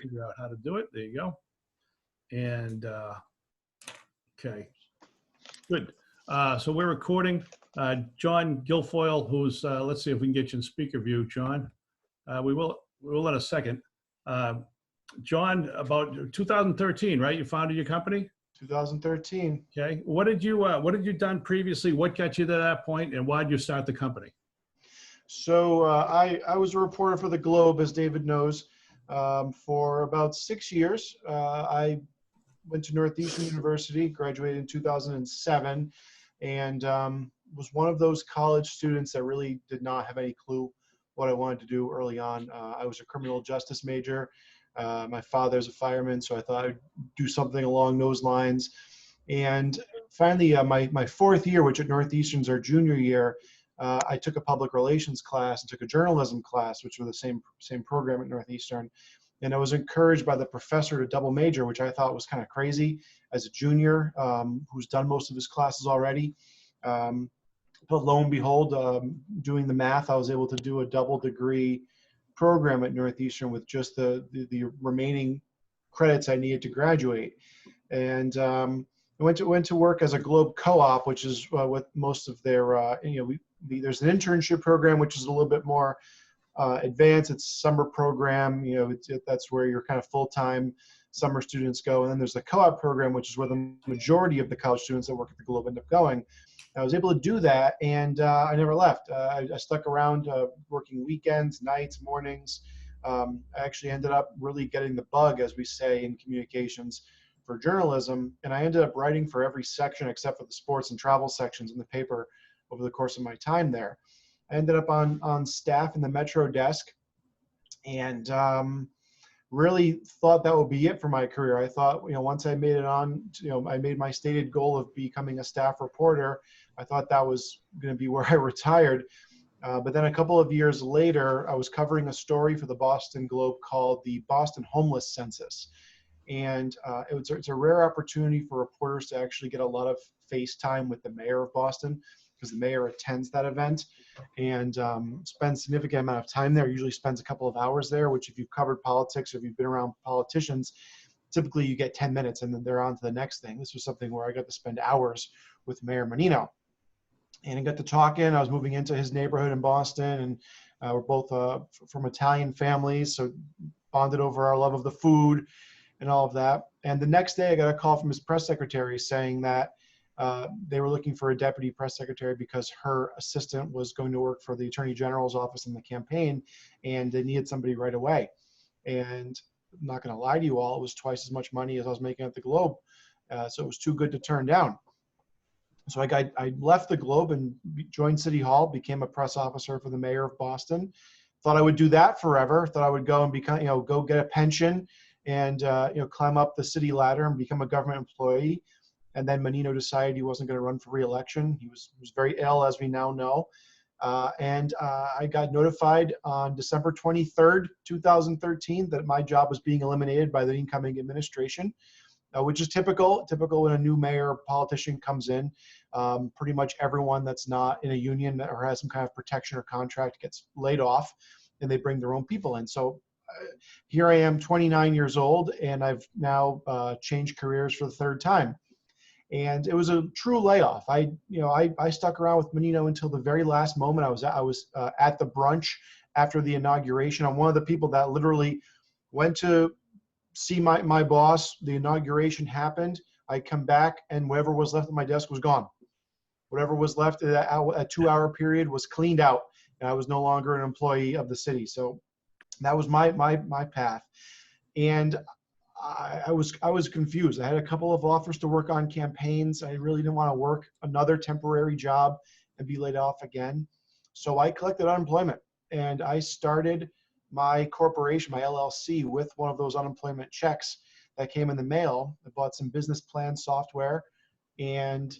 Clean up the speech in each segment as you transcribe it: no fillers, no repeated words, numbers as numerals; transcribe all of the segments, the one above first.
figure out how to do it. There you go. And okay, good. So we're recording. John Guilfoil, who's let's see if we can get you in speaker view, John. We will in a second. John, about 2013, right? You founded your company. 2013. Okay. What did you done previously? What got you to that point, and why did you start the company? So I was a reporter for the Globe, as David knows, for about 6 years. I went to Northeastern University, graduated in 2007, and was one of those college students that really did not have any clue what I wanted to do early on. I was a criminal justice major. My father's a fireman, so I thought I'd do something along those lines. And finally, my fourth year, which at Northeastern's our junior year, I took a public relations class and took a journalism class, which were the same program at Northeastern. And I was encouraged by the professor to double major, which I thought was kind of crazy as a junior who's done most of his classes already. But lo and behold, doing the math, I was able to do a double degree program at Northeastern with just the remaining credits I needed to graduate. And I went to work as a Globe co-op, which is what most of their, there's an internship program, which is a little bit more advanced. It's a summer program, that's where your kind of full-time summer students go. And then there's the co-op program, which is where the majority of the college students that work at the Globe end up going. I was able to do that, and I never left. I stuck around working weekends, nights, mornings. I actually ended up really getting the bug, as we say in communications, for journalism, and I ended up writing for every section except for the sports and travel sections in the paper over the course of my time there. I ended up on staff in the Metro desk, and really thought that would be it for my career. I thought, once I made it on, I made my stated goal of becoming a staff reporter. I thought that was going to be where I retired. But then a couple of years later, I was covering a story for the Boston Globe called the Boston Homeless Census. And it's a rare opportunity for reporters to actually get a lot of face time with the mayor of Boston, because the mayor attends that event and spends a significant amount of time there. Usually spends a couple of hours there, which if you've covered politics or if you've been around politicians, typically you get 10 minutes and then they're on to the next thing. This was something where I got to spend hours with Mayor Menino. And I got to talking. I was moving into his neighborhood in Boston, and we're both from Italian families, so bonded over our love of the food and all of that. And the next day I got a call from his press secretary saying that they were looking for a deputy press secretary because her assistant was going to work for the Attorney General's office in the campaign, and they needed somebody right away. And I'm not going to lie to you all, it was twice as much money as I was making at the Globe. So it was too good to turn down. So I left the Globe and joined City Hall, became a press officer for the mayor of Boston. Thought I would do that forever. Thought I would go and become, go get a pension and, climb up the city ladder and become a government employee. And then Menino decided he wasn't going to run for re-election. He was very ill, as we now know. And I got notified on December 23rd, 2013, that my job was being eliminated by the incoming administration, which is typical when a new mayor or politician comes in. Pretty much everyone that's not in a union or has some kind of protection or contract gets laid off, and they bring their own people in. So here I am, 29 years old, and I've now changed careers for the third time. And it was a true layoff. I stuck around with Menino until the very last moment. I was at the brunch after the inauguration. I'm one of the people that literally went to see my boss. The inauguration happened. I come back, and whatever was left at my desk was gone. Whatever was left at a 2-hour period was cleaned out, and I was no longer an employee of the city. So that was my path. And I was confused. I had a couple of offers to work on campaigns. I really didn't want to work another temporary job and be laid off again. So I collected unemployment, and I started my corporation, my LLC, with one of those unemployment checks that came in the mail. I bought some business plan software and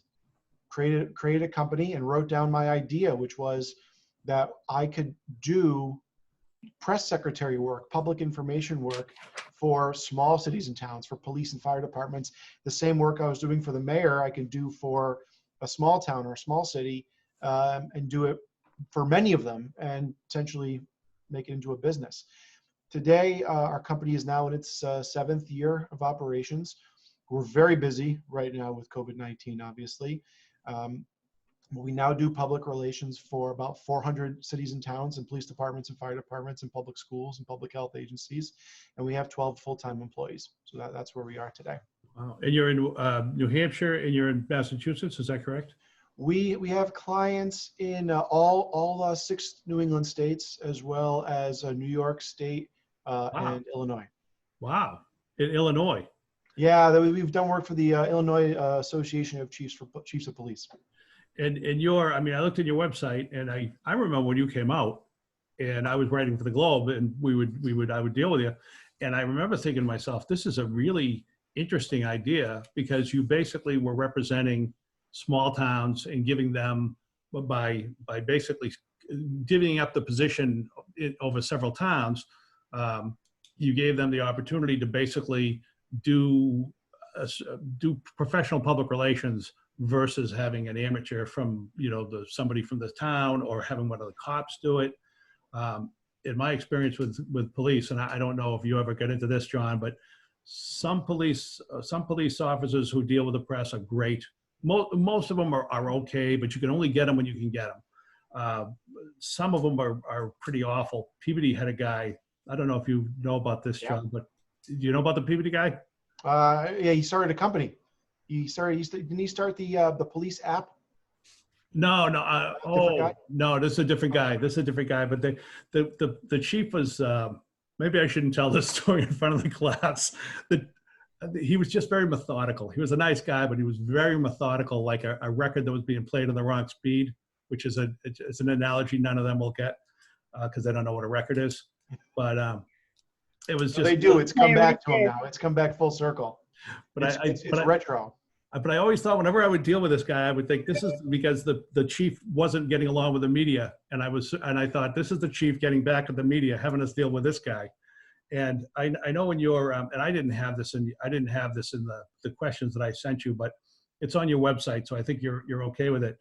created a company and wrote down my idea, which was that I could do press secretary work, public information work for small cities and towns, for police and fire departments. The same work I was doing for the mayor, I could do for a small town or a small city, and do it for many of them and potentially make it into a business. Today, our company is now in its seventh year of operations. We're very busy right now with COVID-19, obviously. Um, we now do public relations for about 400 cities and towns and police departments and fire departments and public schools and public health agencies. And we have 12 full-time employees. So that's where we are today. Wow. And you're in New Hampshire and you're in Massachusetts, is that correct? We have clients in all 6 New England states, as well as New York State Wow. and Illinois. Wow. In Illinois. Yeah, we've done work for the Illinois Association of Chiefs of Police. And I mean, I looked at your website and I remember when you came out and I was writing for the Globe and I would deal with you. And I remember thinking to myself, this is a really interesting idea because you basically were representing small towns and giving them by basically divvying up the position over several towns. You gave them the opportunity to basically do professional public relations versus having an amateur from, somebody from the town or having one of the cops do it. In my experience with police, and I don't know if you ever get into this, John, but some police officers who deal with the press are great. Most of them are okay, but you can only get them when you can get them. Some of them are pretty awful. Peabody had a guy, I don't know if you know about this, John, but do you know about the Peabody guy? Yeah, he started a company. Didn't he start the police app? No, no, this is a different guy. But the chief was, maybe I shouldn't tell this story in front of the class. He was just very methodical. He was a nice guy, but he was very methodical, like a record that was being played on the wrong speed, which is it's an analogy none of them will get because they don't know what a record is. But it was just. They do. It's come back to him now. It's come back full circle. But it's retro. But I always thought whenever I would deal with this guy, I would think this is because the chief wasn't getting along with the media. And I thought this is the chief getting back at the media, having us deal with this guy. And I know when you're, and I didn't have this in the questions that I sent you, but it's on your website. So I think you're okay with it.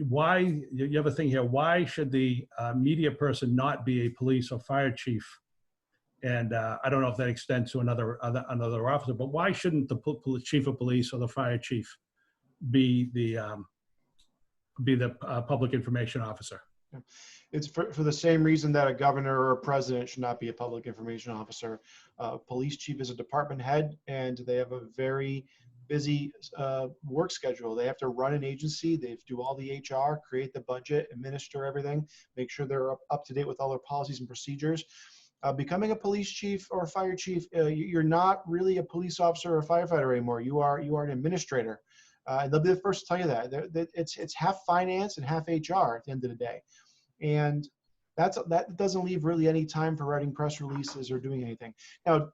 Why, you have a thing here, why should the media person not be a police or fire chief? And I don't know if that extends to another officer, but why shouldn't the chief of police or the fire chief be the public information officer? It's for the same reason that a governor or a president should not be a public information officer. Police chief is a department head, and they have a very busy work schedule. They have to run an agency. They have to do all the HR, create the budget, administer everything, make sure they're up to date with all their policies and procedures. Becoming a police chief or a fire chief, you're not really a police officer or a firefighter anymore. You are an administrator. And they'll be the first to tell you that. It's half finance and half HR at the end of the day. And that doesn't leave really any time for writing press releases or doing anything. Now,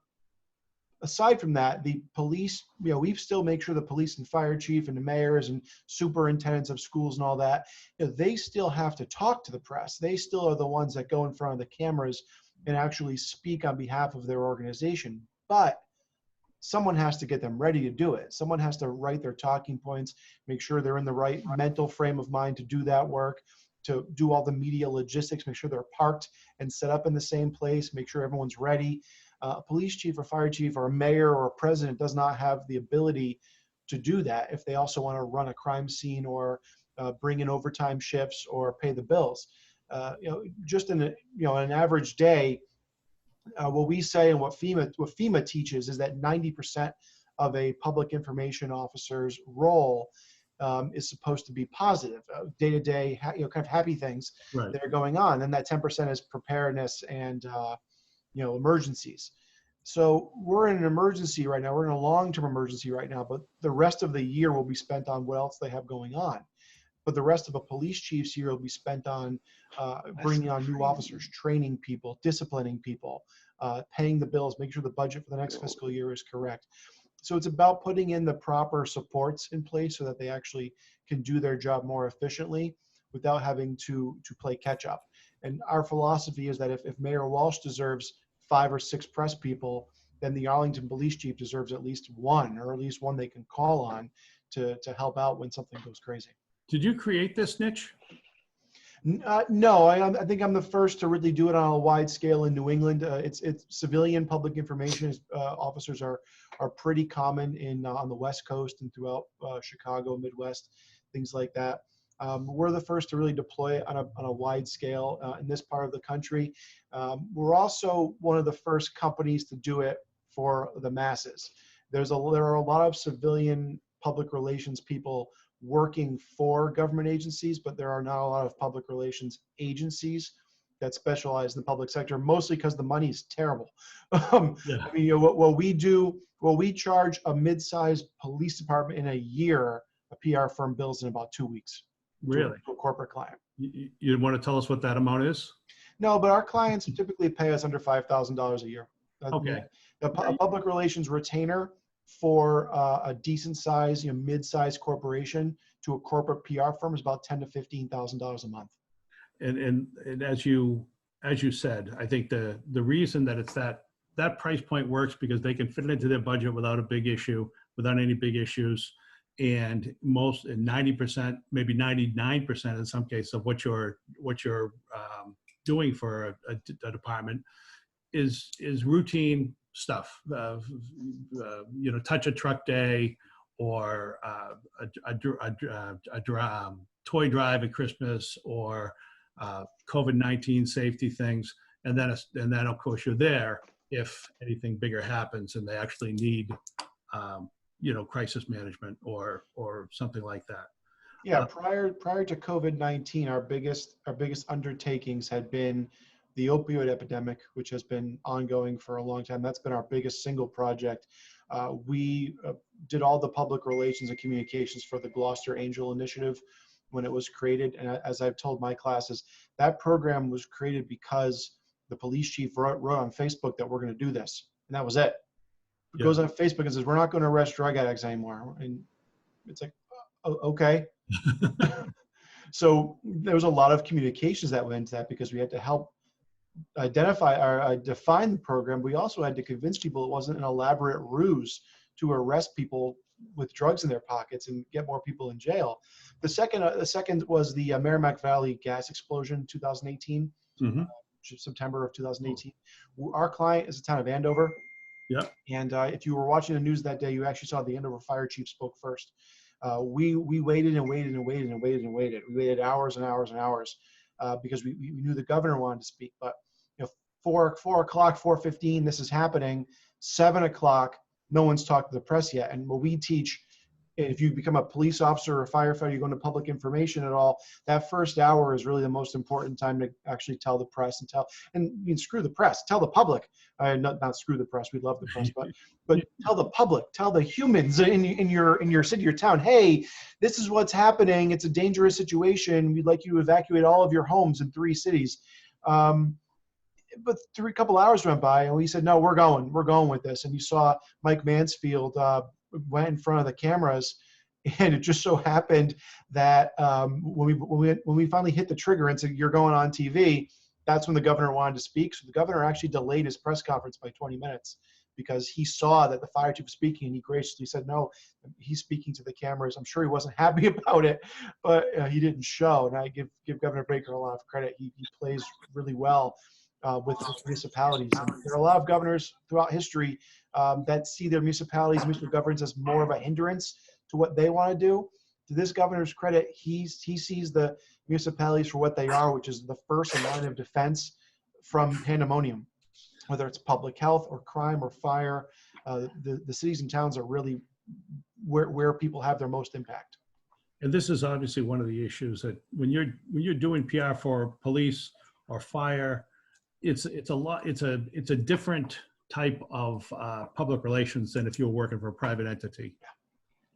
aside from that, the police, we still make sure the police and fire chief and the mayors and superintendents of schools and all that, they still have to talk to the press. They still are the ones that go in front of the cameras and actually speak on behalf of their organization. But someone has to get them ready to do it. Someone has to write their talking points, make sure they're in the right mental frame of mind to do that work, to do all the media logistics, make sure they're parked and set up in the same place, make sure everyone's ready. A police chief or fire chief or a mayor or a president does not have the ability to do that if they also want to run a crime scene or bring in overtime shifts or pay the bills. Just in an average day, what we say and what FEMA teaches is that 90% of a public information officer's role is supposed to be positive, day-to-day, kind of happy things that are going on. And that 10% is preparedness and, emergencies. So we're in an emergency right now. We're in a long-term emergency right now, but the rest of the year will be spent on what else they have going on. But the rest of a police chief's year will be spent on bringing on new officers, training people, disciplining people, paying the bills, making sure the budget for the next fiscal year is correct. So it's about putting in the proper supports in place so that they actually can do their job more efficiently without having to play catch up. And our philosophy is that if Mayor Walsh deserves 5 or 6 press people, then the Arlington police chief deserves at least one, or at least one they can call on to help out when something goes crazy. Did you create this niche? No, I think I'm the first to really do it on a wide scale in New England. It's civilian public information officers are pretty common in on the West Coast and throughout Chicago, Midwest, things like that. We're the first to really deploy it on a wide scale in this part of the country. We're also one of the first companies to do it for the masses. There are a lot of civilian public relations people working for government agencies, but there are not a lot of public relations agencies that specialize in the public sector, mostly because the money is terrible. Yeah. I mean, you know, what we do, what we charge a mid-sized police department in a year, a PR firm bills in about 2 weeks Really? to a corporate client. You want to tell us what that amount is? No, but our clients typically pay us under $5,000 a year. Okay. A public relations retainer for a decent size, you know, mid-sized corporation to a corporate PR firm is about $10,000 to $15,000 a month. And as you said, I think the reason that it's that price point works because they can fit it into their budget without a big issue, without any big issues. And 90%, maybe 99% in some cases of what you're doing for a department is routine stuff. You know, touch a truck day or a toy drive at Christmas or COVID-19 safety things, and then of course you're there if anything bigger happens and they actually need you know, crisis management or something like that. Yeah, prior to COVID-19, our biggest undertakings had been the opioid epidemic, which has been ongoing for a long time. That's been our biggest single project. We did all the public relations and communications for the Gloucester Angel Initiative when it was created. And as I've told my classes, that program was created because the police chief wrote on Facebook that we're going to do this. And that was it. It goes on Facebook and says, we're not going to arrest drug addicts anymore. And it's like, oh, okay. So there was a lot of communications that went into that because we had to help identify or define the program. We also had to convince people it wasn't an elaborate ruse to arrest people with drugs in their pockets and get more people in jail. The second was the Merrimack Valley gas explosion in 2018, September of 2018. Our client is the town of Andover. Yeah. And if you were watching the news that day, you actually saw the Andover fire chief spoke first. We waited and waited and waited and waited and waited. We waited hours and hours and hours because we knew the governor wanted to speak. But you know, 4 o'clock, 4:15, this is happening. 7 o'clock, no one's talked to the press yet. And what we teach, if you become a police officer or a firefighter, you go into public information at all, that first hour is really the most important time to actually tell the press and I mean, screw the press, tell the public, not screw the press, we love the press, but tell the public, tell the humans in your city, your town, hey, this is what's happening. It's a dangerous situation. We'd like you to evacuate all of your homes in 3 cities. But a couple hours went by and we said, no, we're going with this. And you saw Mike Mansfield went in front of the cameras, and it just so happened that when we finally hit the trigger and said, you're going on TV, that's when the governor wanted to speak. So the governor actually delayed his press conference by 20 minutes because he saw that the fire chief was speaking, and he graciously said, no, he's speaking to the cameras. I'm sure he wasn't happy about it, but he didn't show. And I give Governor Baker a lot of credit. He plays really well with municipalities. And there are a lot of governors throughout history that see their municipalities, municipal governments as more of a hindrance to what they want to do. To this governor's credit, he sees the municipalities for what they are, which is the first line of defense from pandemonium, whether it's public health or crime or fire. The cities and towns are really where people have their most impact. And this is obviously one of the issues that when you're doing PR for police or fire, it's a different type of public relations than if you're working for a private entity,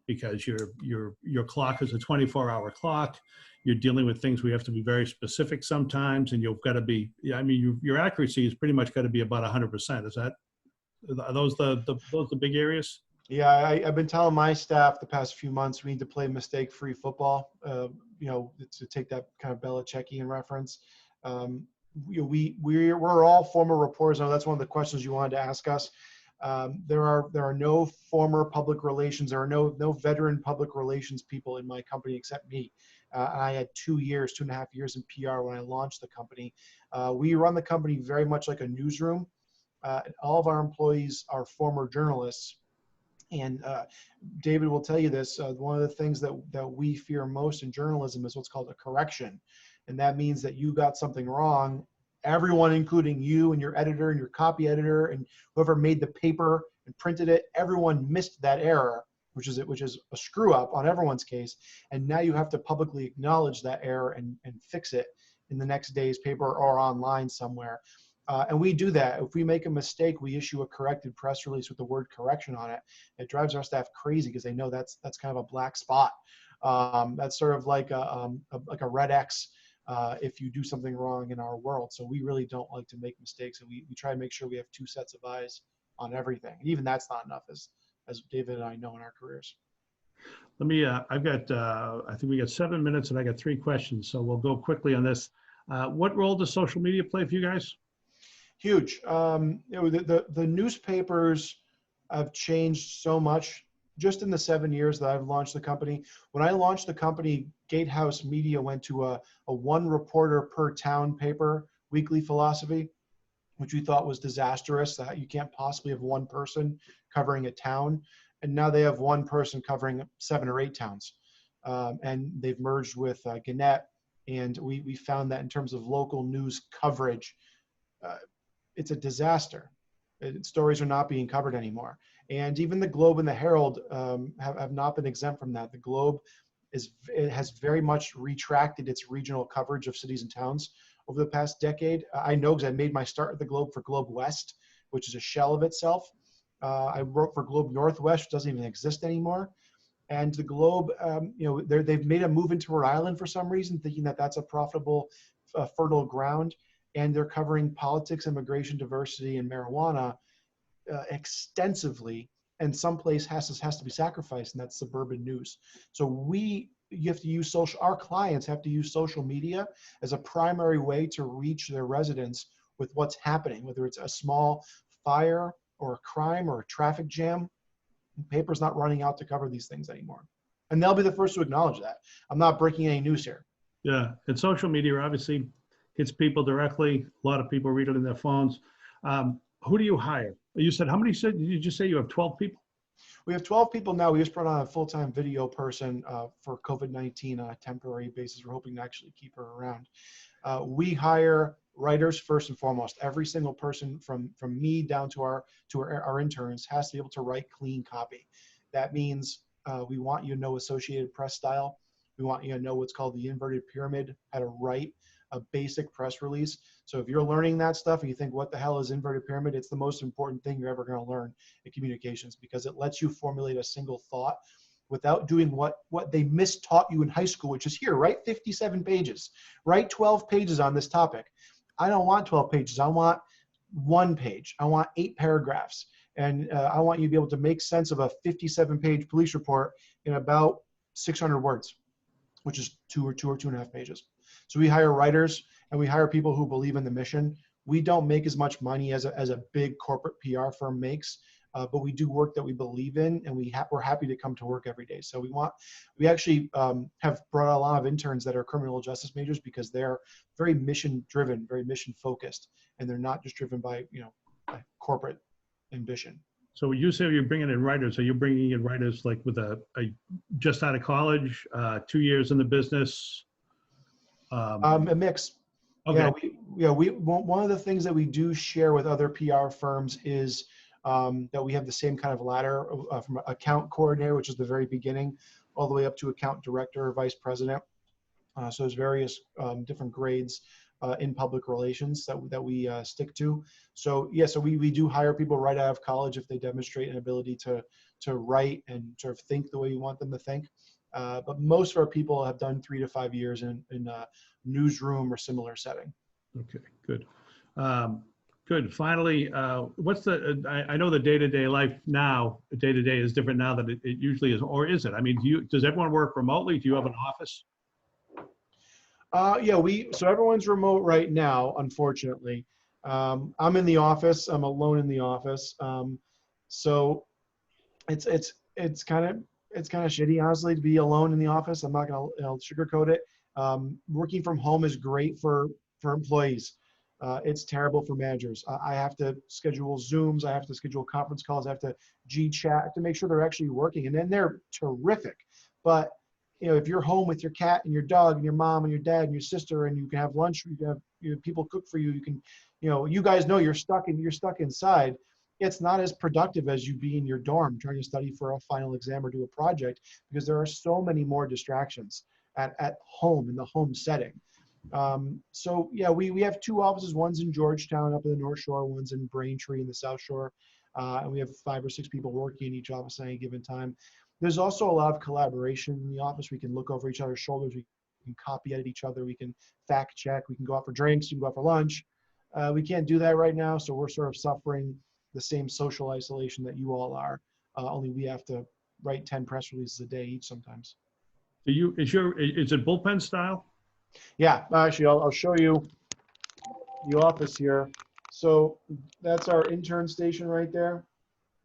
because your clock is a 24-hour clock. You're dealing with things where you have to be very specific sometimes, and you've got to be. I mean, your accuracy is pretty much got to be about 100%. Are those the big areas? Yeah, I've been telling my staff the past few months we need to play mistake-free football. You know, to take that kind of Belichickian reference. We're all former reporters. I know that's one of the questions you wanted to ask us. There are no former public relations. There are no veteran public relations people in my company except me. I had 2.5 years in PR when I launched the company. We run the company very much like a newsroom. All of our employees are former journalists. And David will tell you this, one of the things that we fear most in journalism is what's called a correction. And that means that you got something wrong. Everyone, including you and your editor and your copy editor and whoever made the paper and printed it, everyone missed that error, which is a screw up on everyone's case. And now you have to publicly acknowledge that error and fix it in the next day's paper or online somewhere. And we do that. If we make a mistake, we issue a corrected press release with the word correction on it. It drives our staff crazy because they know that's kind of a black spot. That's sort of like a red X if you do something wrong in our world. So we really don't like to make mistakes, and we try to make sure we have two sets of eyes on everything. And even that's not enough, as David and I know in our careers. Let me, I've got, I think we got 7 minutes and I got 3 questions. So we'll go quickly on this. What role does social media play for you guys? Huge. The newspapers have changed so much just in the 7 years that I've launched the company. When I launched the company, Gatehouse Media went to a 1 reporter per town paper weekly philosophy, which we thought was disastrous, that you can't possibly have 1 person covering a town. And now they have 1 person covering 7 or 8 towns. And they've merged with Gannett. And we found that in terms of local news coverage, it's a disaster. Stories are not being covered anymore. And even the Globe and the Herald have not been exempt from that. The Globe has very much retracted its regional coverage of cities and towns over the past decade. I know because I made my start at the Globe for Globe West, which is a shell of itself. I wrote for Globe Northwest, which doesn't even exist anymore. And the Globe, they've made a move into Rhode Island for some reason, thinking that that's a profitable, fertile ground. And they're covering politics, immigration, diversity, and marijuana extensively. And someplace has to be sacrificed, and that's suburban news. So you have to use our clients have to use social media as a primary way to reach their residents with what's happening, whether it's a small fire or a crime or a traffic jam. The paper's not running out to cover these things anymore. And they'll be the first to acknowledge that. I'm not breaking any news here. Yeah, and social media obviously hits people directly. A lot of people read it in their phones. Who do you hire? You said, how many did you just say you have 12 people? We have 12 people now. We just brought on a full-time video person for COVID-19 on a temporary basis. We're hoping to actually keep her around. We hire writers first and foremost. Every single person from me down to our interns has to be able to write clean copy. That means we want you to know Associated Press style. We want you to know what's called the inverted pyramid, how to write a basic press release. So if you're learning that stuff and you think, what the hell is inverted pyramid? It's the most important thing you're ever going to learn in communications, because it lets you formulate a single thought without doing what they mistaught you in high school, which is here, write 57 pages, write 12 pages on this topic. I don't want 12 pages. I want 1 page. I want 8 paragraphs. And I want you to be able to make sense of a 57-page police report in about 600 words, which is 2 or 2.5 pages. So we hire writers and we hire people who believe in the mission. We don't make as much money as a big corporate PR firm makes, but we do work that we believe in, and we're happy to come to work every day. So we actually have brought a lot of interns that are criminal justice majors because they're very mission driven, very mission focused, and they're not just driven by corporate ambition. So when you say you're bringing in writers, are you bringing in writers like with a just out of college, 2 years in the business? A mix. Okay. One of the things that we do share with other PR firms is that we have the same kind of ladder from account coordinator, which is the very beginning, all the way up to account director or vice president. So there's various different grades in public relations that we stick to. So so we do hire people right out of college if they demonstrate an ability to write and sort of think the way you want them to think. But most of our people have done 3 to 5 years in a newsroom or similar setting. Okay, good. Good. Finally, what's I know the day-to-day life now, day-to-day is different now than it usually is, or is it? I mean, does everyone work remotely? Do you have an office? So everyone's remote right now, unfortunately. I'm in the office. I'm alone in the office. So it's kind of, it's kind of shitty, honestly, to be alone in the office. I'm not going to sugarcoat it. Working from home is great for employees. It's terrible for managers. I have to schedule Zooms. I have to schedule conference calls. I have to G-chat to make sure they're actually working. And then they're terrific. But if you're home with your cat and your dog and your mom and your dad and your sister, and you can have lunch, you can have people cook for you. You can, you guys know you're stuck inside. It's not as productive as you be in your dorm trying to study for a final exam or do a project, because there are so many more distractions at home, in the home setting. So yeah, we have two offices. One's in Georgetown up in the North Shore, one's in Braintree in the South Shore. And we have 5 or 6 people working in each office at any given time. There's also a lot of collaboration in the office. We can look over each other's shoulders. We can copy edit each other. We can fact check. We can go out for drinks. We can go out for lunch. We can't do that right now, so we're sort of suffering the same social isolation that you all are. Only we have to write 10 press releases a day each sometimes. Is it bullpen style? Yeah, actually, I'll show you the office here. So that's our intern station right there.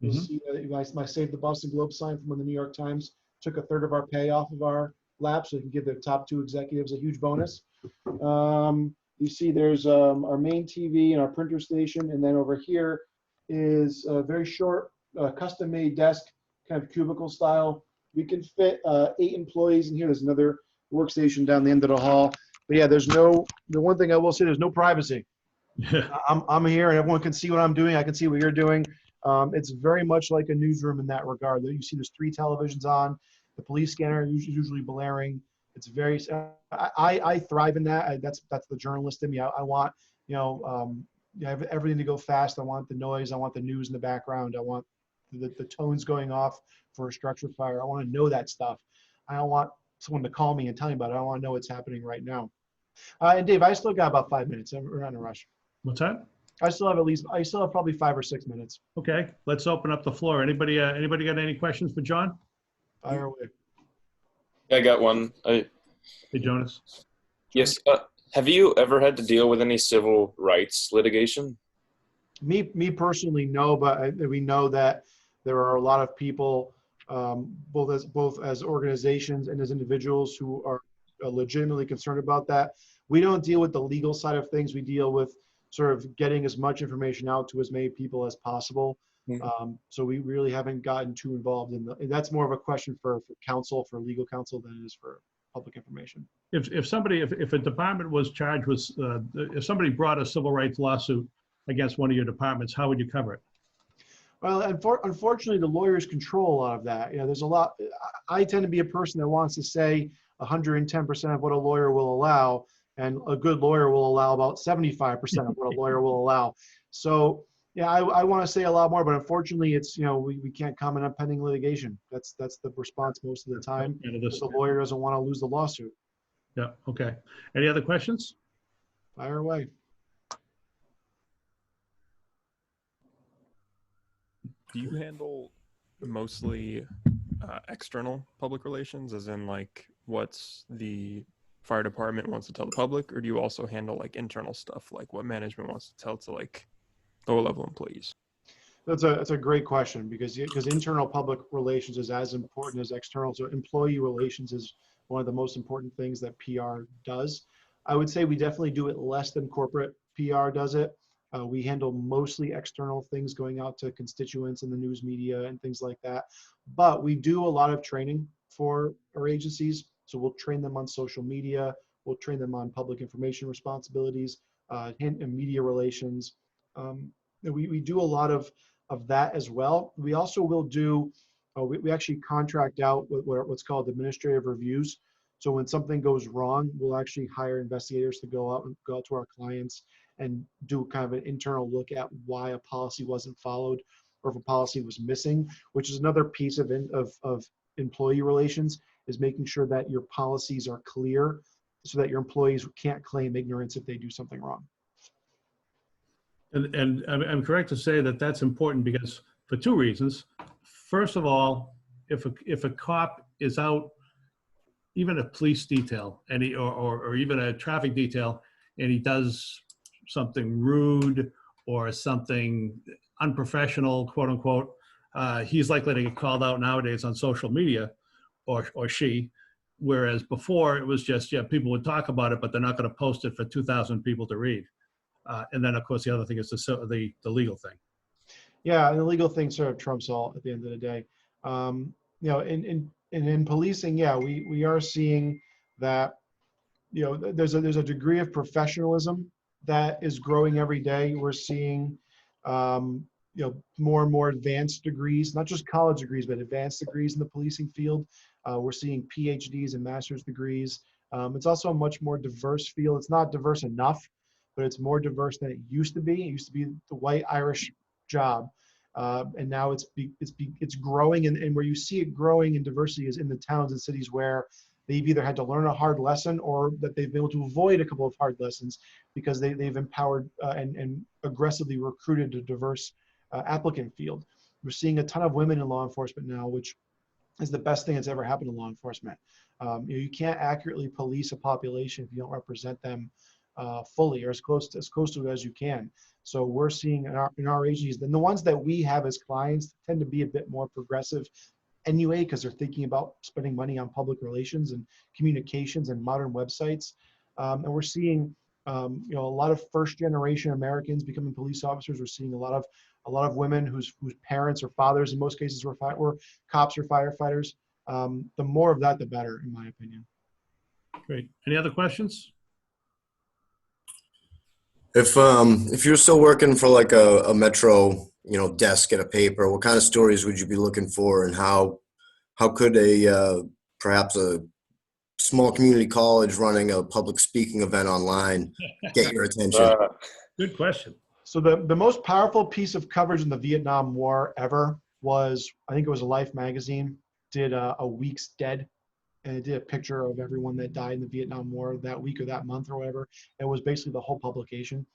You'll see my Save the Boston Globe sign from when the New York Times took a third of our pay off of our lap, so we can give the top 2 executives a huge bonus. You see there's our main TV and our printer station, and then over here is a very short custom-made desk, kind of cubicle style. We can fit 8 employees in here. There's another workstation down the end of the hall. But yeah, the one thing I will say, there's no privacy. I'm here and everyone can see what I'm doing. I can see what you're doing. It's very much like a newsroom in that regard. You see there's 3 televisions on. The police scanner is usually blaring. It's very, I thrive in that. That's the journalist in me. I want, everything to go fast. I want the noise. I want the news in the background. I want the tones going off for a structure fire. I want to know that stuff. I don't want someone to call me and tell me about it. I want to know what's happening right now. And Dave, I still got about 5 minutes. We're not in a rush. What's that? I still have probably 5 or 6 minutes. Okay, let's open up the floor. Anybody got any questions for John? Fire away. I got one. Hey, Jonas. Yes. Have you ever had to deal with any civil rights litigation? Me personally, no, but we know that there are a lot of people, both as organizations and as individuals, who are legitimately concerned about that. We don't deal with the legal side of things. We deal with sort of getting as much information out to as many people as possible. So we really haven't gotten too involved in that's more of a question for counsel, for legal counsel, than it is for public information. If a department was charged with, if somebody brought a civil rights lawsuit against one of your departments, how would you cover it? Well, unfortunately, the lawyers control a lot of that. There's a lot. I tend to be a person that wants to say 110% of what a lawyer will allow, and a good lawyer will allow about 75% of what a lawyer will allow. So yeah, I want to say a lot more, but unfortunately, it's we can't comment on pending litigation. That's the response most of the time. The lawyer doesn't want to lose the lawsuit. Yeah. Okay. Any other questions? Fire away. Do you handle mostly external public relations, as in like what's the fire department wants to tell the public, or do you also handle like internal stuff, like what management wants to tell to like lower level employees? That's a great question, because internal public relations is as important as external. So employee relations is one of the most important things that PR does. I would say we definitely do it less than corporate PR does it. We handle mostly external things going out to constituents in the news media and things like that. But we do a lot of training for our agencies. So we'll train them on social media. We'll train them on public information responsibilities, and media relations. We do a lot of that as well. We also will do, we actually contract out what's called administrative reviews. So when something goes wrong, we'll actually hire investigators to go out to our clients and do kind of an internal look at why a policy wasn't followed, or if a policy was missing, which is another piece of employee relations, is making sure that your policies are clear so that your employees can't claim ignorance if they do something wrong. And I'm correct to say that that's important, because for 2 reasons. First of all, if a cop is out, even a police detail, and or even a traffic detail, and he does something rude or something unprofessional, quote unquote, he's likely to get called out nowadays on social media. or she. Whereas before it was just, yeah, people would talk about it, but they're not going to post it for 2,000 people to read. And then, of course, the other thing is the legal thing. Yeah, and the legal thing sort of trumps all at the end of the day. You know, in policing, yeah, we are seeing that, you know, there's a degree of professionalism that is growing every day. We're seeing, you know, more and more advanced degrees, not just college degrees, but advanced degrees in the policing field. We're seeing PhDs and master's degrees. It's also a much more diverse field. It's not diverse enough, but it's more diverse than it used to be. It used to be the white Irish job. And now it's growing, and where you see it growing in diversity is in the towns and cities where they've either had to learn a hard lesson or that they've been able to avoid a couple of hard lessons because they've empowered and aggressively recruited a diverse applicant field. We're seeing a ton of women in law enforcement now, which is the best thing that's ever happened to law enforcement. You know, you can't accurately police a population if you don't represent them fully or as close to as you can. So we're seeing in our agencies, and the ones that we have as clients tend to be a bit more progressive anyway, because they're thinking about spending money on public relations and communications and modern websites. And we're seeing, you know, a lot of first-generation Americans becoming police officers. We're seeing a lot of women whose parents or fathers, in most cases, were cops or firefighters. The more of that, the better, in my opinion. Great. Any other questions? If you're still working for like a metro, you know, desk at a paper, what kind of stories would you be looking for, and how could perhaps a small community college running a public speaking event online get your attention? Good question. So the most powerful piece of coverage in the Vietnam War ever was, I think it was Life magazine, did a week's dead, and it did a picture of everyone that died in the Vietnam War that week or that month or whatever. It was basically the whole publication.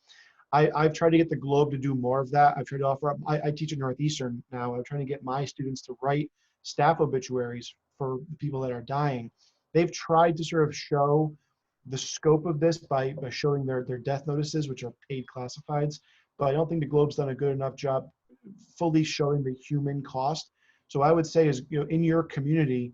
I've tried to get the Globe to do more of that. I've tried to offer up, I teach at Northeastern now. I'm trying to get my students to write staff obituaries for the people that are dying. They've tried to sort of show the scope of this by showing their death notices, which are paid classifieds. But I don't think the Globe's done a good enough job fully showing the human cost. So I would say is, you know, in your community,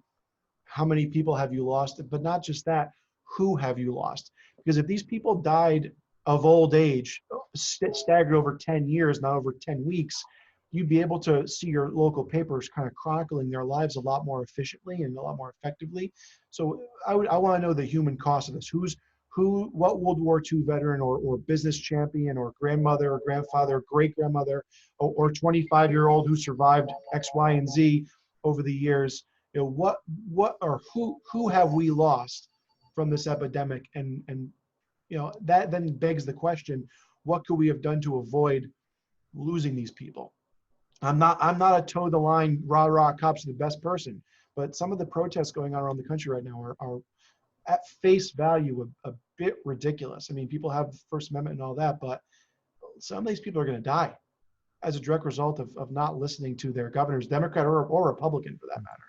how many people have you lost? But not just that, who have you lost? Because if these people died of old age, staggered over 10 years, not over 10 weeks, you'd be able to see your local papers kind of chronicling their lives a lot more efficiently and a lot more effectively. So I want to know the human cost of this. What World War II veteran or business champion or grandmother or grandfather, great grandmother, or 25-year-old who survived X, Y, and Z over the years, you know, what or who have we lost from this epidemic? And you know, that then begs the question, what could we have done to avoid losing these people? I'm not a toe the line, rah cops are the best person, but some of the protests going on around the country right now are at face value a bit ridiculous. I mean, people have the First Amendment and all that, but some of these people are going to die as a direct result of not listening to their governors, Democrat or Republican for that matter.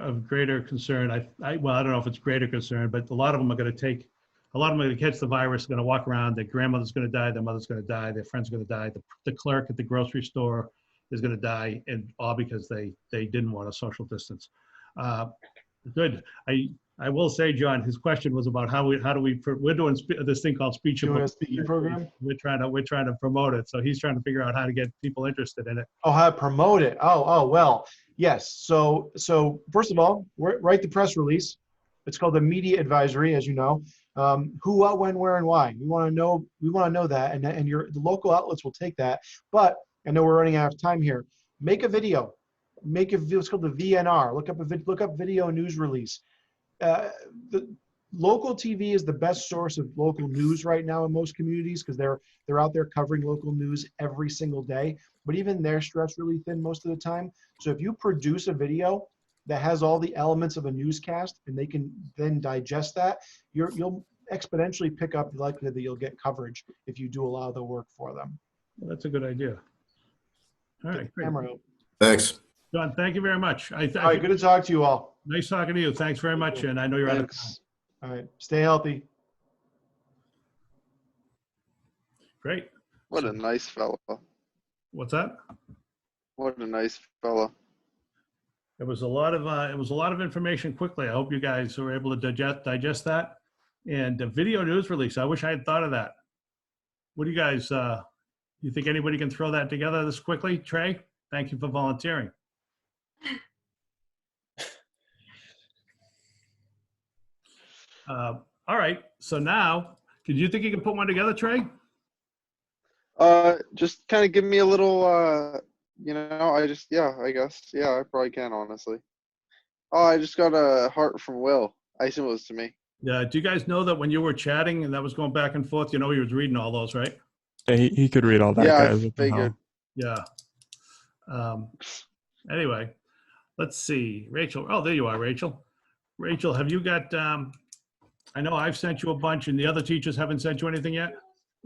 Of greater concern, well, I don't know if it's greater concern, but a lot of them are going to catch the virus, going to walk around, their grandmother's going to die, their mother's going to die, their friend's going to die, the clerk at the grocery store is going to die, and all because they didn't want a social distance. Good. I will say, John, his question was about we're doing this thing called speech. Doing a speaking program? We're trying to promote it. So he's trying to figure out how to get people interested in it. Oh, how to promote it. Oh, well, yes. So first of all, write the press release. It's called the media advisory, as you know. Who, what, when, where, and why. We want to know that, and the local outlets will take that. But I know we're running out of time here. Make a video. It's called the VNR. Look up video news release. The local TV is the best source of local news right now in most communities because they're out there covering local news every single day. But even they're stretched really thin most of the time. So if you produce a video that has all the elements of a newscast and they can then digest that, you'll exponentially pick up the likelihood that you'll get coverage if you do a lot of the work for them. Well, that's a good idea. All right, great. Camera out. Thanks. John, thank you very much. All right, good to talk to you all. Nice talking to you. Thanks very much. And I know you're out of time. Thanks. All right, stay healthy. Great. What a nice fella. What's that? What a nice fella. It was a lot of information quickly. I hope you guys were able to digest that. And the video news release, I wish I had thought of that. What do you guys, you think anybody can throw that together this quickly? Trey, thank you for volunteering. All right, so now, did you think you could put one together, Trey? Just kind of give me a little, I guess. Yeah, I probably can, honestly. Oh, I just got a heart from Will. I assume it was to me. Yeah, do you guys know that when you were chatting and that was going back and forth, he was reading all those, right? Yeah, he could read all that, Yeah, I guys. What the hell? figured. Yeah. Anyway, let's see. Rachel. Oh, there you are, Rachel. Rachel, have you got, I know I've sent you a bunch and the other teachers haven't sent you anything yet?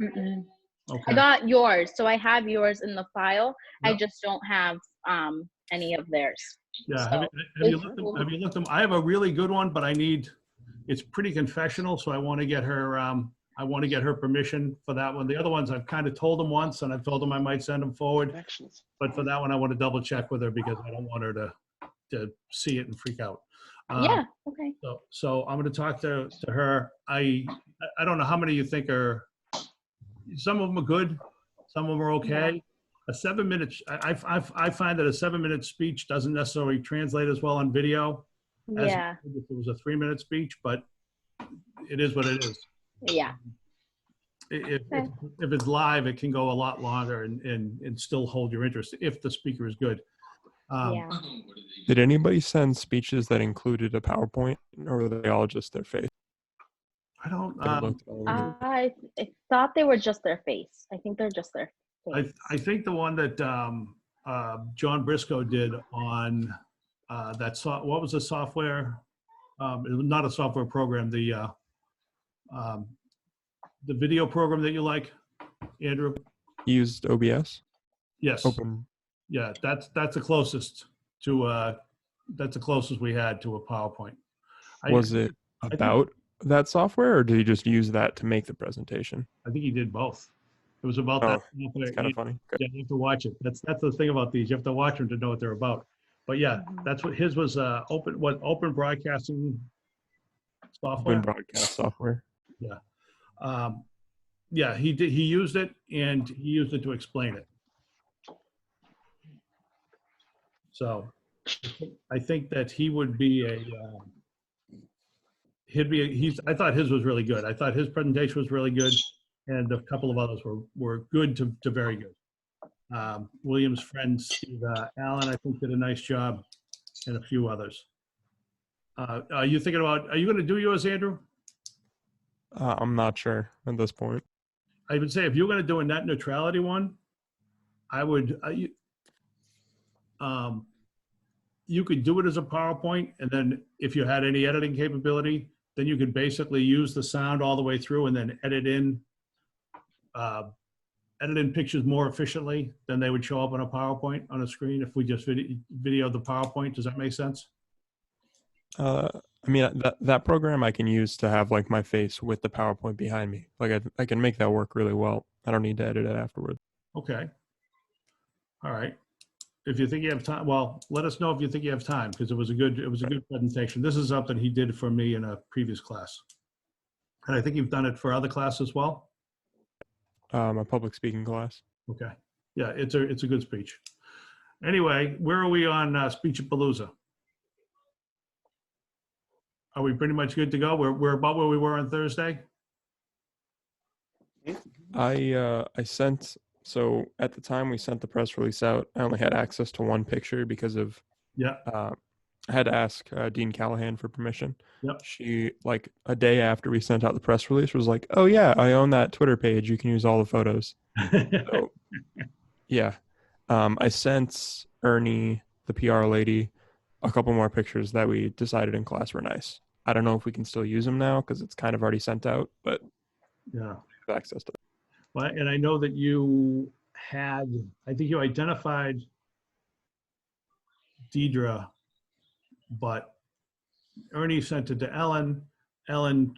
Mm-mm. Okay. I got yours, so I have yours in the file. I Yep. just don't have any of theirs. Yeah, So, have you looked them? I have a really good one, but it's pretty confessional, so I want to get her permission for that one. The other ones, I've kind of told them once and I've told them I might send them forward. Connections. But for that one, I want to double check with her because I don't want her to see it and freak out. yeah, okay. So I'm going to talk to her. I don't know how many you think are, some of them are good, some of them are okay. A 7 minute, I find that a 7 minute speech doesn't necessarily translate as well on video as Yeah, if it was a 3 minute speech, but it is what it is. yeah. If Okay. it's live, it can go a lot longer and still hold your interest if the speaker is good. Yeah. Did anybody send speeches that included a PowerPoint, or were they all just their face? I don't. I looked at all of them. I thought they were just their face. I think they're just their face. I think the one that John Briscoe did on what was the software? It was not a software program. The video program that you like, Andrew. Used OBS? Yes. Open. Yeah, that's the closest to we had to a PowerPoint. Was it about that software, or did he just use that to make the presentation? I think he did both. It was about Oh, that. It's kind of funny. Okay. Yeah, you have to watch it. That's the thing about these. You have to watch them to know what they're about. But yeah, that's what his was. Open broadcasting software. Open broadcast software. Yeah, he did. He used it, and he used it to explain it. So, I think that he would be I thought his was really good. I thought his presentation was really good, and a couple of others were good to very good. William's friend Steve Allen, I think, did a nice job, and a few others. Are you going to do yours, Andrew? I'm not sure at this point. I would say if you're going to do a net neutrality one, I would, you could do it as a PowerPoint, and then if you had any editing capability, then you could basically use the sound all the way through and then edit in pictures more efficiently than they would show up on a PowerPoint on a screen if we just videoed the PowerPoint. Does that make sense? I mean, that program I can use to have like my face with the PowerPoint behind me. Like I can make that work really well. I don't need to edit it afterwards. Okay. All right. If you think you have time, well, let us know if you think you have time, because it was a good presentation. This is something he did for me in a previous class. And I think you've done it for other classes as well. My public speaking class. Okay. Yeah, it's a good speech. Anyway, where are we on Speechapalooza? Are we pretty much good to go? We're about where we were on Thursday. I sent, so at the time we sent the press release out, I only had access to one picture because of, Yeah. I had to ask Dean Callahan for permission. Yep. She, like a day after we sent out the press release, was like, oh yeah, I own that Twitter page. You can use all the photos. So, yeah. I sent Ernie, the PR lady, a couple more pictures that we decided in class were nice. I don't know if we can still use them now because it's kind of already sent out, but Yeah. we have access to them. Well, and I know that I think you identified Deidre, but Ernie sent it to Ellen. Ellen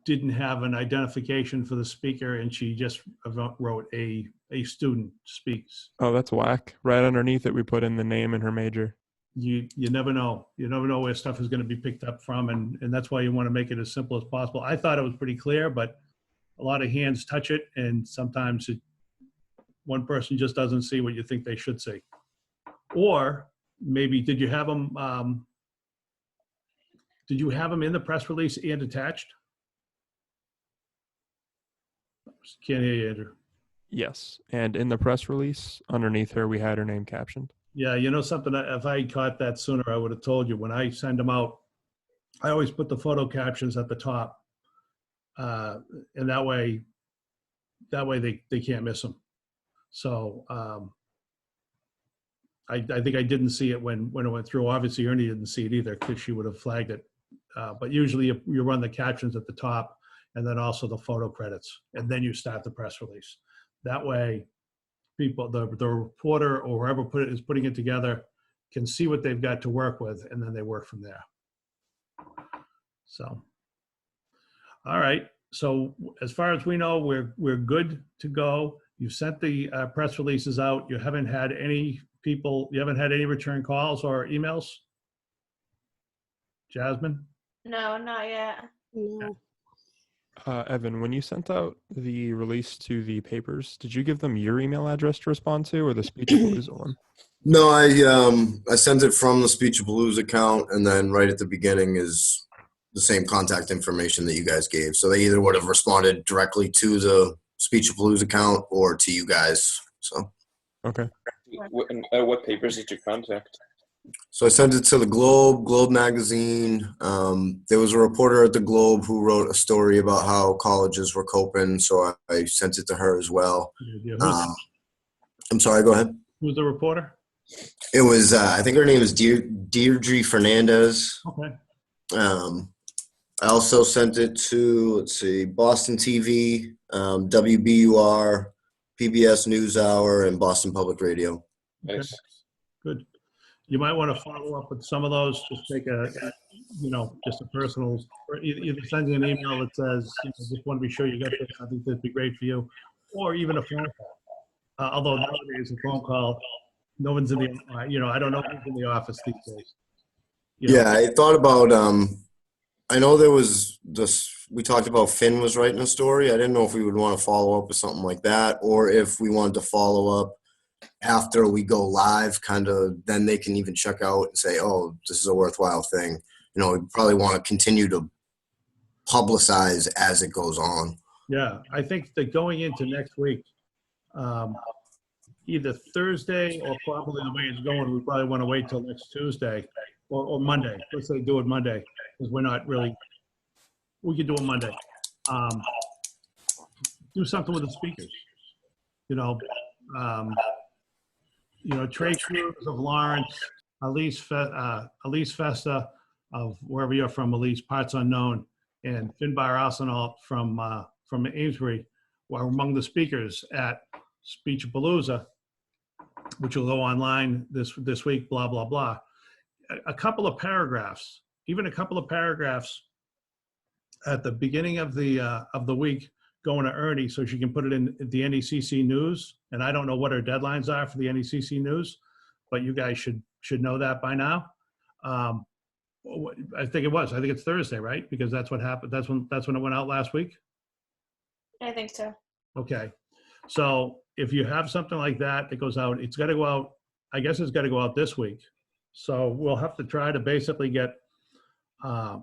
didn't have an identification for the speaker, and she just wrote a student speaks. Oh, that's whack. Right underneath it, we put in the name and her major. you never know. You never know where stuff is going to be picked up from, and that's why you want to make it as simple as possible. I thought it was pretty clear, but a lot of hands touch it, and sometimes one person just doesn't see what you think they should see. Or maybe did you have them in the press release and attached? Can't hear you, Andrew. Yes, and in the press release, underneath her, we had her name captioned. Yeah, you know something, if I caught that sooner, I would have told you. When I send them out, I always put the photo captions at the top. And that way they can't miss them. So I think I didn't see it when it went through. Obviously, Ernie didn't see it either because she would have flagged it. But usually you run the captions at the top and then also the photo credits, and then you start the press release. That way, people, the reporter or whoever is putting it together can see what they've got to work with, and then they work from there. So, all right. So as far as we know, we're good to go. You sent the press releases out. You haven't had any return calls or emails? Jasmine? No, not yet. No. Evan, when you sent out the release to the papers, did you give them your email address to respond to, or the Speechapalooza one? No, I sent it from the Speechapalooza account, and then right at the beginning is the same contact information that you guys gave. So they either would have responded directly to the Speechapalooza account or to you guys. So Okay. What papers did you contact? I sent it to the Globe magazine. There was a reporter at the Globe who wrote a story about how colleges were coping, so I sent it to her as well. Yeah, I'm sorry, go ahead. who's the reporter? It was, I think her name is Deirdre Fernandez. Okay. I also sent it to, let's see, Boston TV, WBUR, PBS NewsHour, and Boston Public Radio. Nice. Good. You might want to follow up with some of those. Just take just a personal, or either send you an email that says, just want to be sure you got this. I think that'd be great for you, or even a phone call. Although nowadays a phone call, no one's in the, I don't know who's in the office these days. Yeah, I thought about, I know there was this, we talked about Finn was writing a story. I didn't know if we would want to follow up with something like that, or if we wanted to follow up after we go live, kind of, then they can even check out and say, oh, this is a worthwhile thing. We probably want to continue to publicize as it goes on. Yeah, I think that going into next week, either Thursday or probably the way it's going, we probably want to wait till next Tuesday or Monday. Let's say do it Monday, because we're not really, we could do it Monday. Do something with the speakers. Trey Cruz of Lawrence, Elise Festa of wherever you're from, Elise, Parts Unknown, and Finbar Arsenal from Amesbury were among the speakers at Speechapalooza, which will go online this week, blah, blah, blah. A couple of paragraphs at the beginning of the week going to Ernie so she can put it in the NECC news. And I don't know what her deadlines are for the NECC news, but you guys should know that by now. I think it's Thursday, right? Because that's what happened. That's when it went out last week. I think so. Okay. So if you have something like that goes out, it's got to go out. I guess it's got to go out this week. So we'll have to try to basically get, I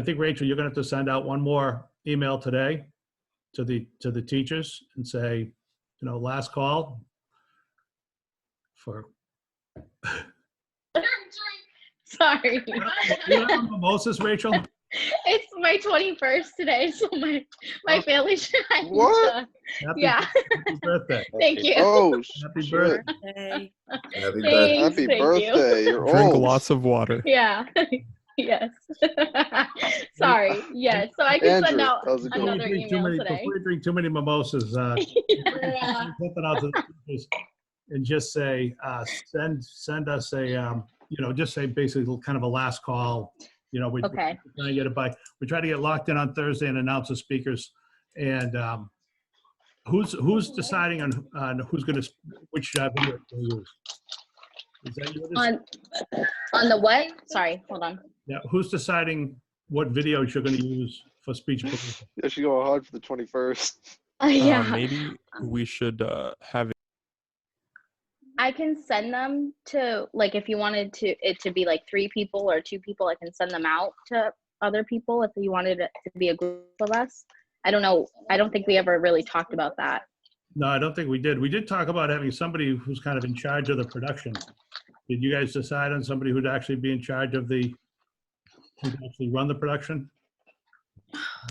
think, Rachel, you're going to have to send out one more email today to the teachers and say, last call for. Sorry. You have mimosas, Rachel? It's my 21st today, so my family's trying What? to. Yeah. Happy birthday. Thank you. Oh, Happy shit. birthday. Happy birthday. Thanks, Happy thank birthday. you. You're Drink old. lots of water. Yeah. Yes. Sorry. Yes. So I can send Andrew, out how's it going? another email today. Before you drink too many mimosas, Yeah. something out to the teachers and just say, send us a, just say basically kind of a last call. We Okay. try to get it by. We try to get locked in on Thursday and announce the speakers. And who's deciding on who's going to which video to use? Is that yours? On the what? Sorry, hold on. Yeah, who's deciding what videos you're going to use for speech Palooza? I should go hard for the 21st. Yeah, Maybe we should have I can send them to, like, if you wanted it to be like 3 people or 2 people, I can send them out to other people if you wanted it to be a group of us. I don't know. I don't think we ever really talked about that. No, I don't think we did. We did talk about having somebody who's kind of in charge of the production. Did you guys decide on somebody who'd actually be in charge of who'd actually run the production?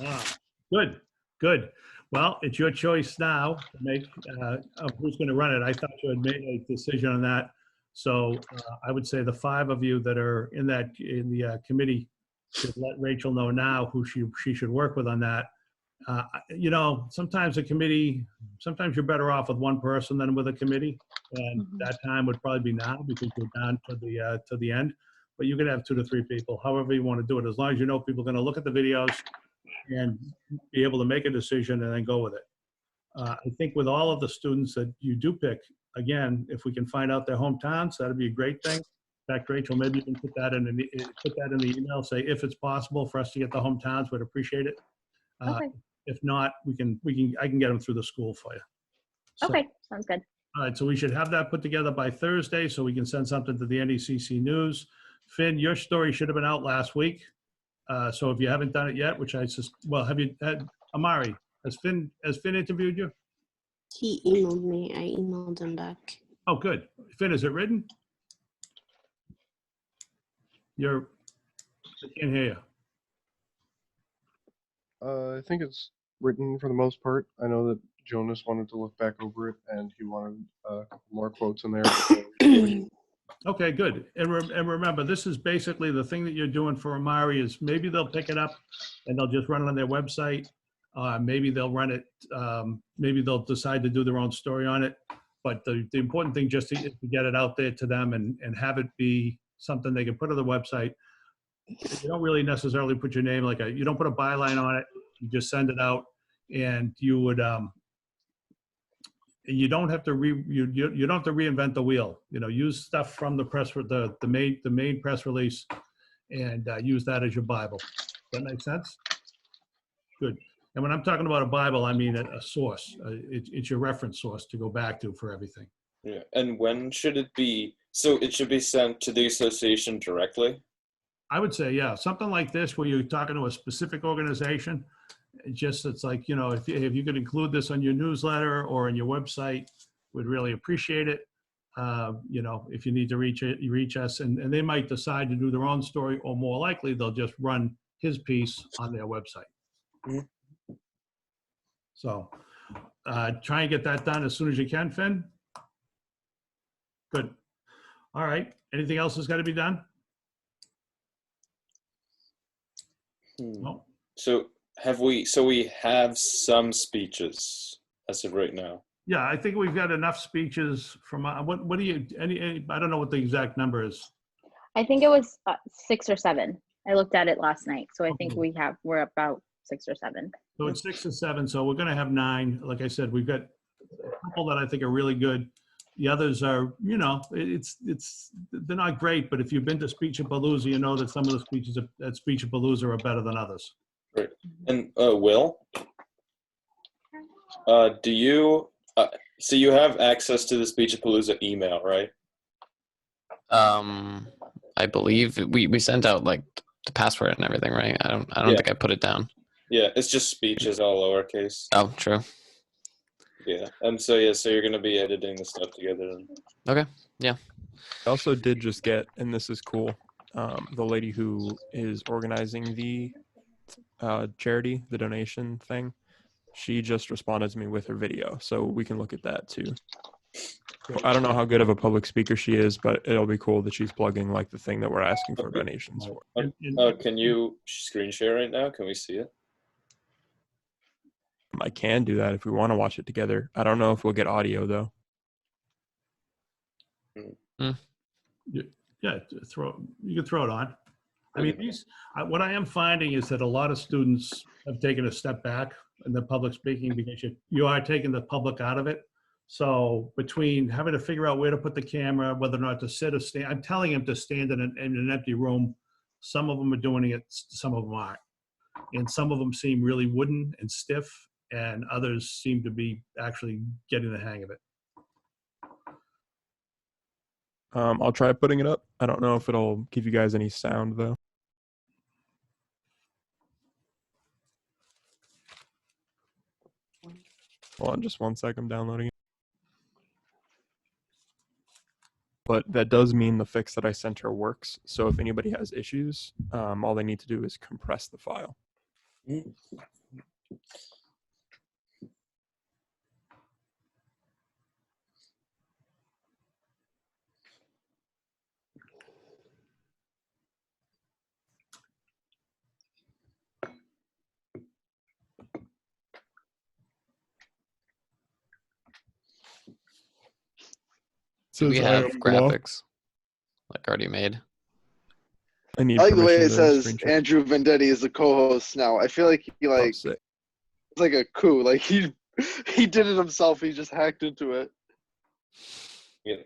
Ah, good, good. Well, it's your choice now to make of who's going to run it. I thought you had made a decision on that. So I would say the 5 of you that are in the committee should let Rachel know now who she should work with on that. You know, sometimes sometimes you're better off with one person than with a committee, and that time would probably be now because you're down to the end. But you could have 2 to 3 people, however you want to do it, as long as you know people are going to look at the videos and be able to make a decision and then go with it. I think with all of the students that you do pick, again, if we can find out their hometowns, that'd be a great thing. In fact, Rachel, maybe you can put that in the email. Say if it's possible for us to get the hometowns, we'd appreciate it. Okay. If not, I can get them through the school for you. So, Okay, sounds good. all right, so we should have that put together by Thursday so we can send something to the NECC News. Finn, your story should have been out last week. So if you haven't done it yet, which have you had, Amari, has Finn interviewed you? He emailed me. I emailed him back. Oh, good. Finn, is it written? I can't hear you. I think it's written for the most part. I know that Jonas wanted to look back over it, and he wanted a couple more quotes in there. Okay, good. And remember, this is basically the thing that you're doing for Amari is maybe they'll pick it up and they'll just run it on their website. Maybe they'll run it. Maybe they'll decide to do their own story on it. But the important thing just is to get it out there to them and have it be something they can put on the website. You don't really necessarily put your name you don't put a byline on it. You just send it out, and you would you don't have to you don't have to reinvent the wheel. You know, use stuff from the press the main press release, and use that as your Bible. Does that make sense? Good. And when I'm talking about a Bible, I mean a source. It's your reference source to go back to for everything. Yeah. And when should it be? So it should be sent to the association directly? I would say, yeah, something like this where you're talking to a specific organization. It's like, you know, if you could include this on your newsletter or on your website, we'd really appreciate it. You know, if you need to reach us, and they might decide to do their own story, or more likely they'll just run his piece on their website. Mm-hmm. So try and get that done as soon as you can, Finn. Good. All right. Anything else that's got to be done? No. So we have some speeches as of right now. Yeah, I think we've got enough speeches from, what do you, I don't know what the exact number is. I think it was 6 or 7. I looked at it last night, so I think Okay. we're about 6 or 7. So it's 6 or 7, so we're gonna have 9. Like I said, we've got a couple that I think are really good. The others are, you know, they're not great, but if you've been to Speech Palooza, you know that some of the speeches at Speech Palooza are better than others. Right. And Will, do you, so you have access to the Speech Palooza email, right? I believe we sent out like the password and everything, right? I don't think I put it down. Yeah, it's just speeches all lowercase. Oh, true. Yeah, and so you're gonna be editing the stuff together. Okay. Yeah. I also did just get, and this is cool, the lady who is organizing the charity, the donation thing, she just responded to me with her video, so we can look at that too. I don't know how good of a public speaker she is, but it'll be cool that she's plugging like the thing that we're asking for donations for. Can you screen share right now? Can we see it? I can do that if we want to watch it together. I don't know if we'll get audio though. Yeah, you can throw it on. I mean, what I am finding is that a lot of students have taken a step back in the public speaking because you are taking the public out of it. So between having to figure out where to put the camera, whether or not to sit or stand, I'm telling him to stand in an empty room. Some of them are doing it, some of them aren't. And some of them seem really wooden and stiff, and others seem to be actually getting the hang of it. I'll try putting it up. I don't know if it'll give you guys any sound though. Hold on just one sec, I'm downloading it. But that does mean the fix that I sent her works. So if anybody has issues, all they need to do is compress the file. Do we Says have item below. graphics like already made? I need I like the way permission it to says screenshot. Andrew Vendetti is the co-host now. I feel like he Oh, like sick. it's like a coup. Like he did it himself. He just hacked into it. Yeah.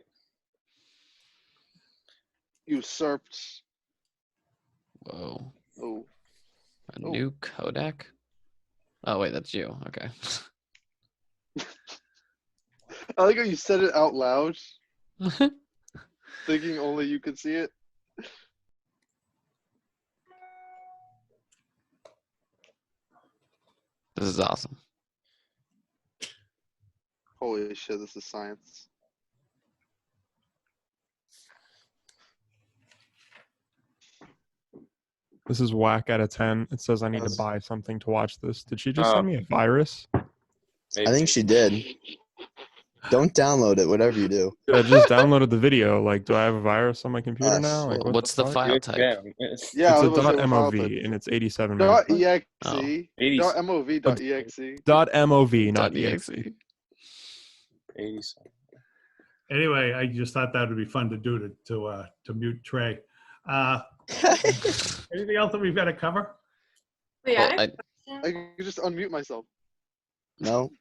Usurped. Whoa. Oh. A new codec? Oh, wait, that's you. Okay. I like how you said it out loud, thinking only you could see it. This is awesome. Holy shit, this is science. This is whack out of 10. It says I need to buy something to watch this. Did she just Oh. send me a virus? I think she did. Don't download it, whatever you do. Dude, I just downloaded the video. Like, do I have a virus on my computer now? Like, what What's the fuck? file You type? can. Yeah, It's I a was about to say, what file .mov type? and it's 87 Dot megabytes. .exe. Oh. Dot .mov. Dot .exe. .mov, not .exe. exe. 87. Anyway, I just thought that would be fun to do to mute Trey. Anything else that we've got to cover? Wait, Well, I, I can just unmute myself. No.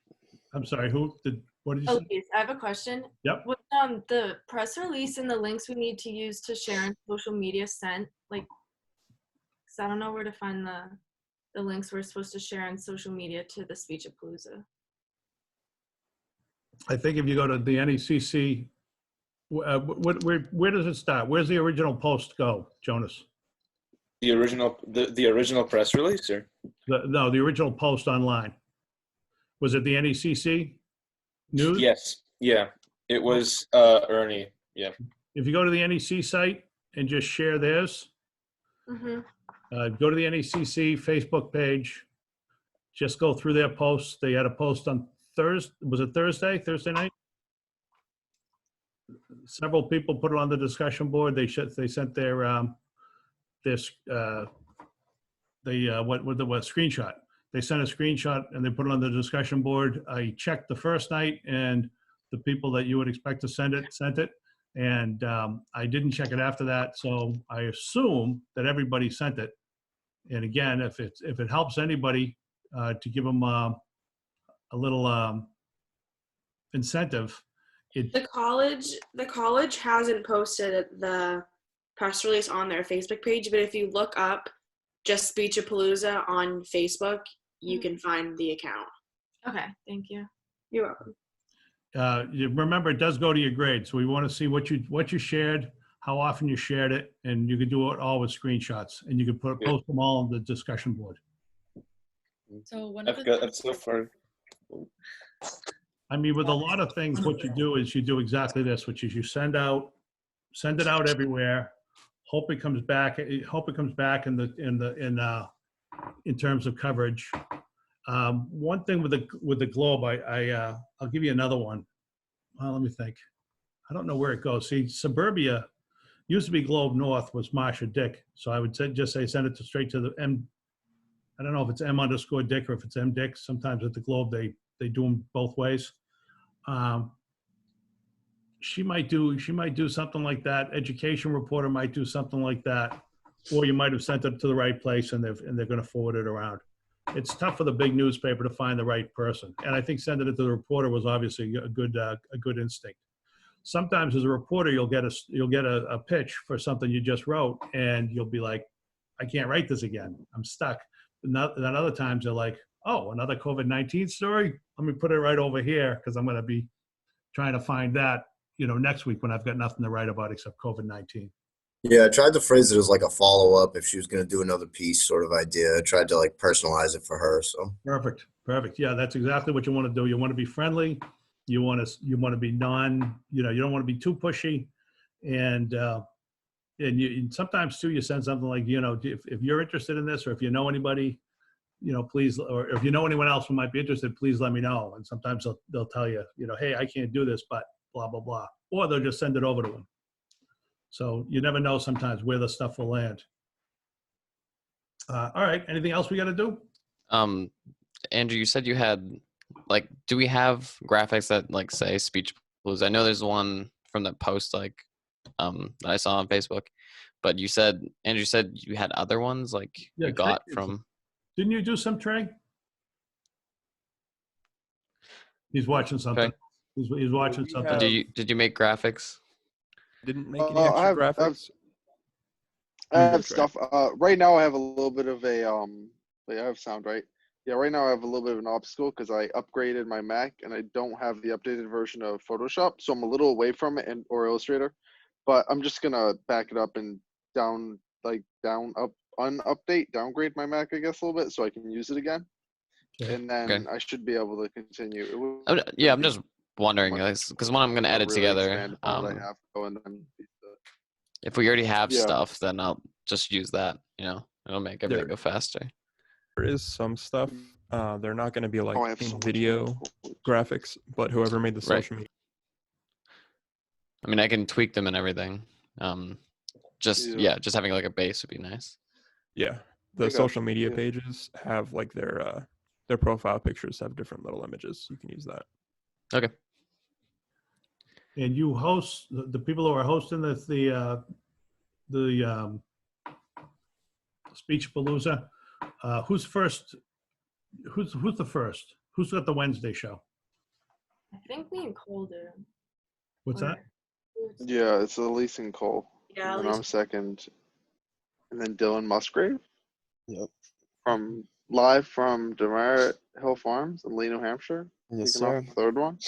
I'm sorry, what did you say? Elise, I have a question. Yep. What the press release and the links we need to use to share on social media sent, like, 'cause I don't know where to find the links we're supposed to share on social media to the Speechapalooza. I think if you go to the NECC, where does it start? Where's the original post go, Jonas? The original press release, or No, the original post online. Was it the NECC news? yes, yeah, it was Ernie. Yeah. If you go to the NEC site and just share theirs, Mm-hmm. go to the NECC Facebook page, just go through their posts. They had a post on Thursday. Was it Thursday night? Several people put it on the discussion board. They sent their screenshot. They sent a screenshot and they put it on the discussion board. I checked the first night and the people that you would expect to sent it. And I didn't check it after that. So I assume that everybody sent it. And again, if it helps anybody to give them a little incentive, The college hasn't posted the press release on their Facebook page, but if you look up just Speechapalooza on Facebook, you can find the account. Okay, thank you. You're welcome. you remember, it does go to your grade. So we want to see what you shared, how often you shared it, and you can do it all with screenshots, and you can post them all on the discussion board. So one I've got so far. I mean, with a lot of things, what you do is you do exactly this, which is you send it out everywhere. Hope it comes back in terms of coverage. One thing with the Globe, I'll give you another one. Well, let me think. I don't know where it goes. See, Suburbia used to be Globe North, was Marsha Dick. So I would just say send it straight to the M. I don't know if it's M_Dick or if it's M Dick. Sometimes at the Globe they do them both ways. She might do something like that. Education reporter might do something like that, or you might have sent it to the right place and they're going to forward it around. it's tough for the big newspaper to find the right person. And I think sending it to the reporter was obviously a good instinct. Sometimes as a reporter, you'll get a pitch for something you just wrote, and you'll be like, I can't write this again. I'm stuck. Then other times they're like, oh, another COVID-19 story? Let me put it right over here because I'm going to be trying to find that, next week when I've got nothing to write about except COVID-19. Yeah, I tried to phrase it as like a follow-up if she was going to do another piece sort of idea. I tried to like personalize it for her. So Perfect. Yeah, that's exactly what you want to do. You want to be friendly. You want to be you don't want to be too pushy. And sometimes too, you send something like, if you're interested in this, or if you know anybody, please, or if you know anyone else who might be interested, please let me know. And sometimes they'll tell you, hey, I can't do this, but blah, blah, blah. Or they'll just send it over to them. So you never know sometimes where the stuff will land. All right. Anything else we got to do? Andrew, you said you had, like, do we have graphics that like say speech blues? I know there's one from that post that I saw on Facebook, but Andrew said you had other ones like Yeah, you got from. Didn't you do some, Trey? He's watching something. Okay. He's watching something. Did you make graphics? Didn't make any extra graphics. I have stuff. Right now I have a little bit of a wait, I have sound right. Yeah, right now I have a little bit of an obstacle because I upgraded my Mac and I don't have the updated version of Photoshop, so I'm a little away from it or Illustrator. But I'm just gonna back it up and downgrade my Mac, I guess, a little bit so I can use it again. Okay. And then I should be able to continue. It Yeah, I'm just wondering because when I'm gonna edit really together, expand upon what I have going and if we already have Yeah. stuff, then I'll just use that. It'll make everything go faster. There is some stuff. They're not going to be like I have so in much video graphics, but whoever made the social media. I mean, I can tweak them and everything. Just having like a base would be nice. Yeah, the social media pages have like their profile pictures have different little images. You can use that. Okay. And you host the people who are hosting the Speech Palooza. Who's first? Who's the first? Who's got the Wednesday show? I think me and Cole did. What's that? Yeah, it's Elise and Cole. Yeah, And Elise. I'm second. And then Dylan Musgrave. Yep. Live from Demerit Hill Farms in Lee, New Hampshire. Yes, Kicking off sir. the third one.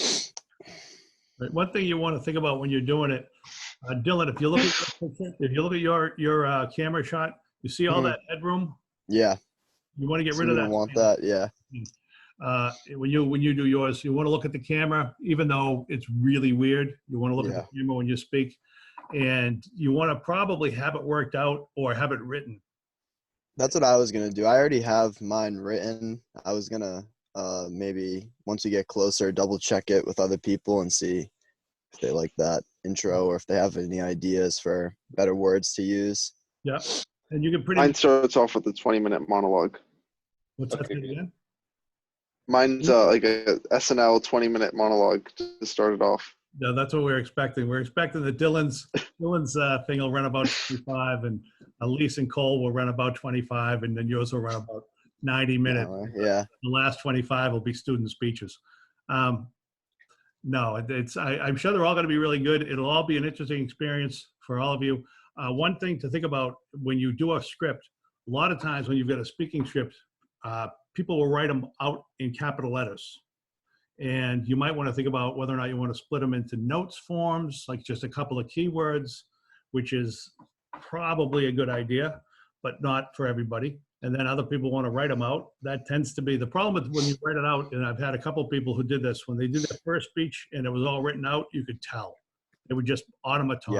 Right. One thing you want to think about when you're doing it, Dylan, if you look at your camera shot, you see all that headroom. Yeah. You want to get So rid we of don't that. want that. Yeah. When you do yours, you want to look at the camera, even though it's really weird. You want to look at the camera when you speak, and you want to probably have it worked out or have it written. That's what I was gonna do. I already have mine written. I was gonna maybe once we get closer, double check it with other people and see if they like that intro or if they have any ideas for better words to use. Yeah, and you can Mine starts off with a 20-minute monologue. What's that again? Mine's like a SNL 20-minute monologue to start it off. Yeah, that's what we're expecting. We're expecting that Dylan's thing will run about 25, and Elise and Cole will run about 25, and then yours will run about 90 minutes. Yeah. The last 25 will be student speeches. No, I'm sure they're all going to be really good. It'll all be an interesting experience for all of you. One thing to think about when you do a script, a lot of times when you've got a speaking script, people will write them out in capital letters. And you might want to think about whether or not you want to split them into notes forms, like just a couple of keywords, which is probably a good idea, but not for everybody. And then other people want to write them out. That tends to be the problem with when you write it out. And I've had a couple of people who did this. When they did their first speech and it was all written out, you could tell. It would just automaton,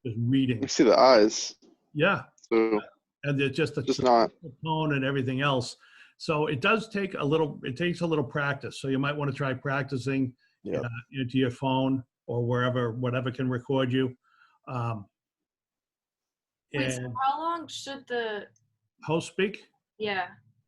just reading. You see the eyes. Yeah. So and it's just not the tone and everything else. So it does take it takes a little practice. So you might want to try practicing into your phone or whatever can record you. Wait, so how long should the host speak? Yeah.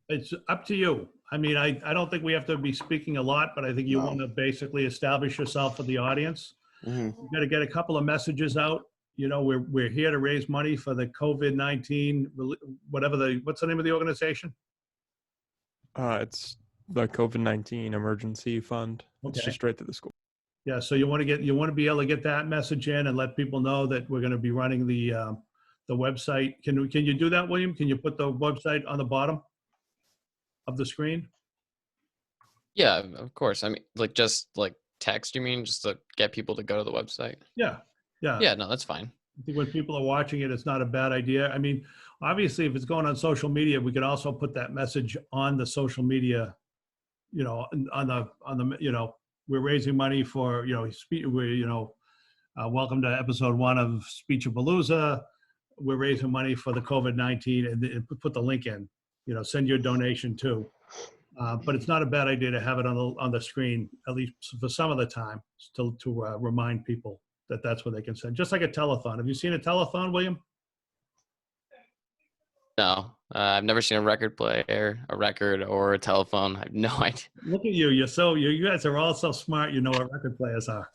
It's up to you. I mean, I don't think we have to be speaking a lot, but I think you want to basically establish yourself for the audience. You got to get a couple of messages out. We're here to raise money for the COVID-19, what's the name of the organization? It's the COVID-19 emergency fund. It's Okay. just straight to the school. Yeah, so you want to be able to get that message in and let people know that we're going to be running the website. Can you do that, William? Can you put the website on the bottom of the screen? Yeah, of course. I mean, like just like text, you mean, just to get people to go to the website? Yeah, yeah. Yeah, no, that's fine. I think when people are watching it, it's not a bad idea. I mean, obviously, if it's going on social media, we could also put that message on the social media, on the, we're raising money for, welcome to episode 1 of Speechapalooza. We're raising money for the COVID-19 and put the link in, send your donation too. But it's not a bad idea to have it on the screen, at least for some of the time, to remind people that that's what they can send. Just like a telethon. Have you seen a telethon, William? No, I've never seen a record player, a record, or a telephone. I have no idea. Look at you. You guys are all so smart. You know what record players are.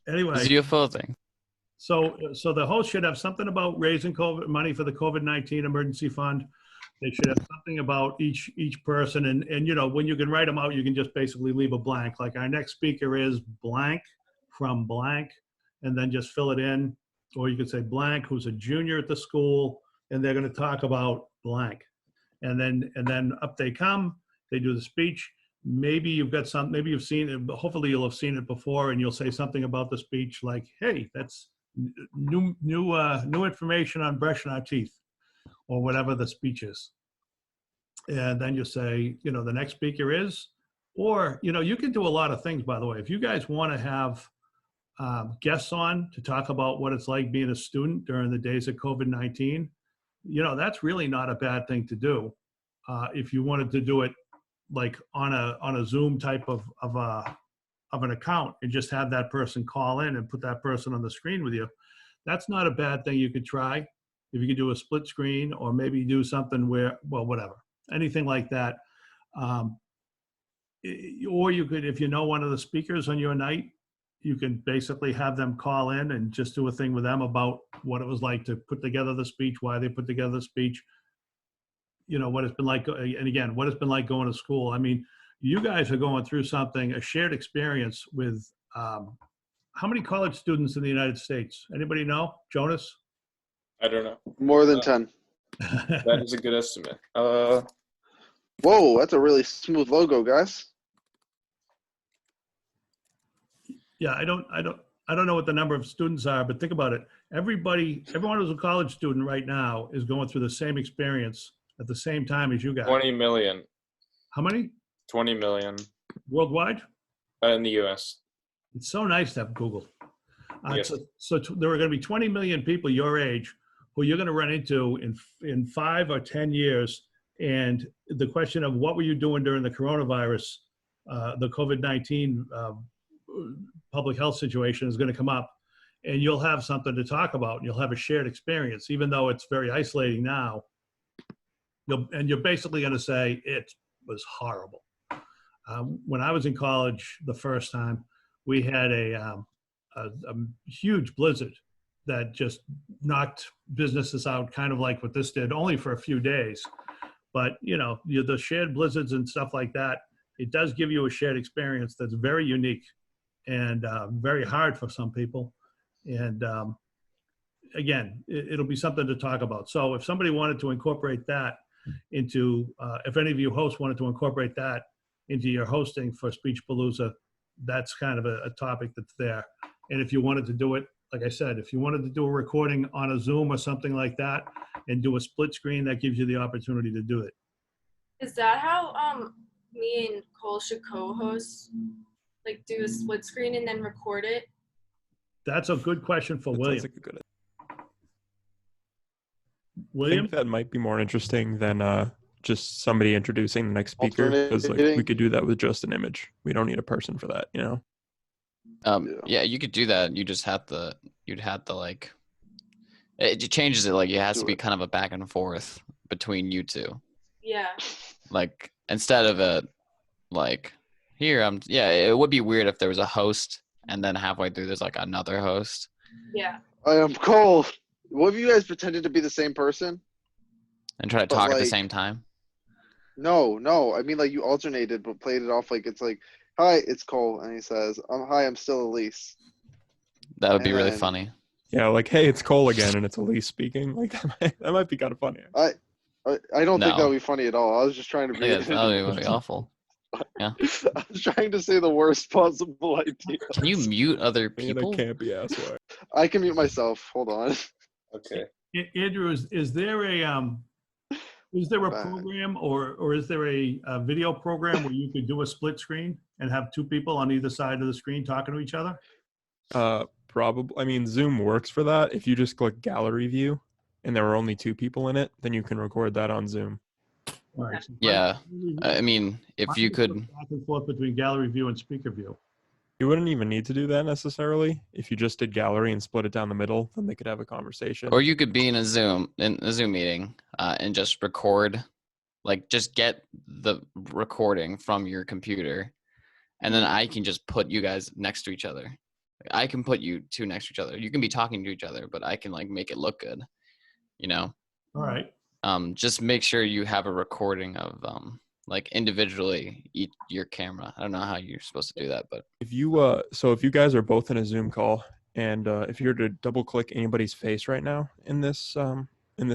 Anyway. It's a UFO thing. So the host should have something about raising money for the COVID-19 emergency fund. They should have something about each person. And when you can write them out, you can just basically leave a blank. Like our next speaker is blank from blank, and then just fill it in. Or you could say blank, who's a junior at the school, and they're going to talk about blank. And then up they come, they do the speech. Maybe you've seen it, hopefully you'll have seen it before, and you'll say something about the speech like, hey, that's new information on brushing our teeth, or whatever the speech is. And then you say, the next speaker is, or, you can do a lot of things, by the way. If you guys want to have guests on to talk about what it's like being a student during the days of COVID-19, that's really not a bad thing to do. If you wanted to do it like on a Zoom type of an account and just have that person call in and put that person on the screen with you, that's not a bad thing you could try. If you could do a split screen, or maybe do something where, well, whatever, anything like that. Or you could, if you know one of the speakers on your night, you can basically have them call in and just do a thing with them about what it was like to put together the speech, why they put together the speech, what it's been like, and again, what it's been like going to school. I mean, you guys are going through something, a shared experience with, how many college students in the United States? Anybody know? Jonas? I don't know. More than 10. That is a good estimate. Whoa, that's a really smooth logo, guys. Yeah, I don't know what the number of students are, but think about it. Everyone who's a college student right now is going through the same experience at the same time as you guys. 20 million. How many? 20 million. Worldwide? In the US. It's so nice to have Google. Yes. So there are going to be 20 million people your age who you're going to run into in 5 or 10 years. And the question of what were you doing during the coronavirus, the COVID-19 public health situation is going to come up, and you'll have something to talk about. And you'll have a shared experience, even though it's very isolating now. You're basically going to say it was horrible. When I was in college the first time, we had a huge blizzard that just knocked businesses out, kind of like what this did, only for a few days. But the shared blizzards and stuff like that, it does give you a shared experience that's very unique and very hard for some people. And again, it'll be something to talk about. So if somebody wanted to incorporate that into, if any of you hosts wanted to incorporate that into your hosting for Speechapalooza, that's kind of a topic that's there. And if you wanted to do it, like I said, if you wanted to do a recording on a Zoom or something like that and do a split screen, that gives you the opportunity to do it. Is that how me and Cole should co-host? Like do a split screen and then record it? That's a good question for That William. sounds like a good. William? I think that might be more interesting than just somebody introducing the next speaker, because like we could do that with just an image. We don't need a person for that, Yeah, you could do that. You'd have to like, it changes it. Like it has to be kind of a back and forth between you two. Yeah. Like instead of a like here, it would be weird if there was a host and then halfway through there's like another host. Yeah. I am Cole. What if you guys pretended to be the same person? and try to But, talk at the like, same time? No. I mean, like, you alternated, but played it off like it's like, "Hi, it's Cole," and he says, "Hi, I'm still Elise." That would be And really then funny. Yeah, like, hey, it's Cole again, and it's Elise speaking. Like that might be kind of funny. I don't think that No, would be funny at all. I was just trying to I be. think that would be awful. Yeah. I was trying to say the worst possible idea. Can you mute other In a people? campy ass way. I can mute myself. Hold on. Okay. Andrew, is there a Bye. program or is there a video program where you could do a split screen and have two people on either side of the screen talking to each other? Probably. I mean, Zoom works for that. If you just click gallery view and there are only 2 people in it, then you can record that on Zoom. All right. So Yeah. I mean, if why you don't flip could, back and forth between gallery view and speaker view. You wouldn't even need to do that necessarily. If you just did gallery and split it down the middle, then they could have a conversation. or you could be in a Zoom meeting and just record, like just get the recording from your computer, and then I can just put you guys next to each other. Like, I can put you 2 next to each other. You can be talking to each other, but I can like make it look good. You know. All right. Just make sure you have a recording of like individually your camera. I don't know how you're supposed to do that, but If you if you guys are both in a Zoom call, and if you were to double click anybody's face right now in this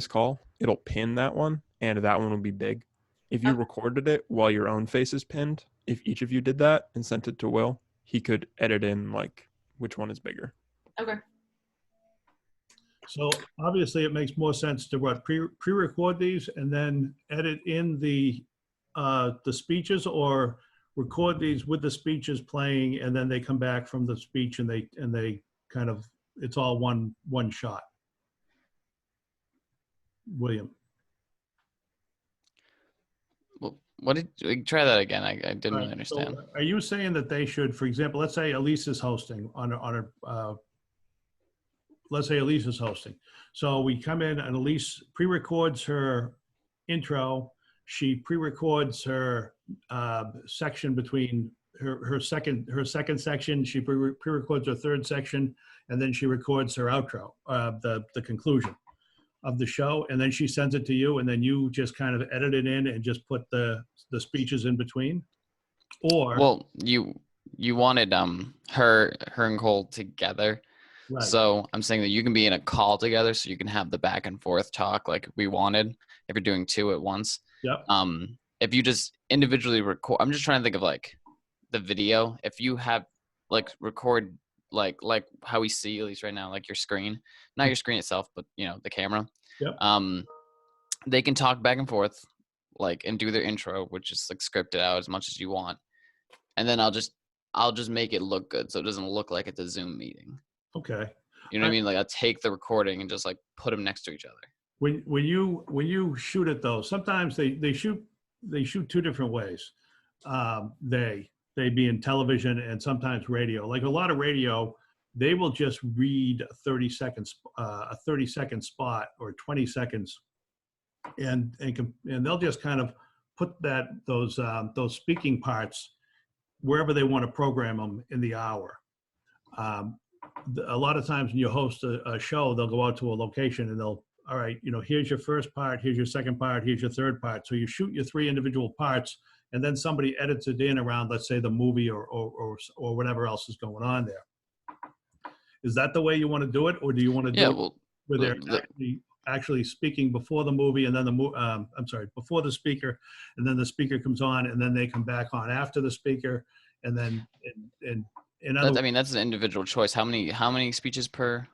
call, it'll pin that one, and that one will be big. If you recorded it while your own face is pinned, if each of you did that and sent it to Will, he could edit in like which one is bigger. Okay. So obviously it makes more sense to pre-record these and then edit in the speeches, or record these with the speeches playing and then they come back from the speech and they kind of, it's all one shot. William. well, what did like, try that again? I didn't All really right, understand. so are you saying that they should, for example, let's say Elise is hosting let's say Elise is hosting. So we come in and Elise pre-records her intro. She pre-records her section between her second section. She pre-records her third section, and then she records her outro, the conclusion of the show, and then she sends it to you, and then you just kind of edit it in and just put the speeches in between. Or Well, you wanted her and Cole together. right. So I'm saying that you can be in a call together, so you can have the back and forth talk like we wanted. If you're doing 2 at once, Yep. If you just individually record, I'm just trying to think of like the video. If you have like record like how we see at least right now, like your screen, not your screen itself, but you know the camera. Yep. They can talk back and forth, like and do their intro, which is like scripted out as much as you want, and then I'll just make it look good, so it doesn't look like it's a Zoom meeting. Okay. You know what I mean? Like I'll take the recording and just like put them next to each other. When you shoot it though, sometimes they shoot 2 different ways. They be in television and sometimes radio. Like a lot of radio, they will just read a 30-second spot or 20 seconds, and they'll just kind of put those speaking parts wherever they want to program them in the hour. A lot of times when you host a show, they'll go out to a location and they'll, all right, you know, here's your first part, here's your second part, here's your third part. So you shoot your 3 individual parts, and then somebody edits it in around, let's say, the movie or whatever else is going on there. Is that the way you want to do it, or do you want to do it where they're actually speaking before the movie, and then before the speaker, and then the speaker comes on, and then they come back on after the speaker, and then I mean, that's an individual choice. How many speeches per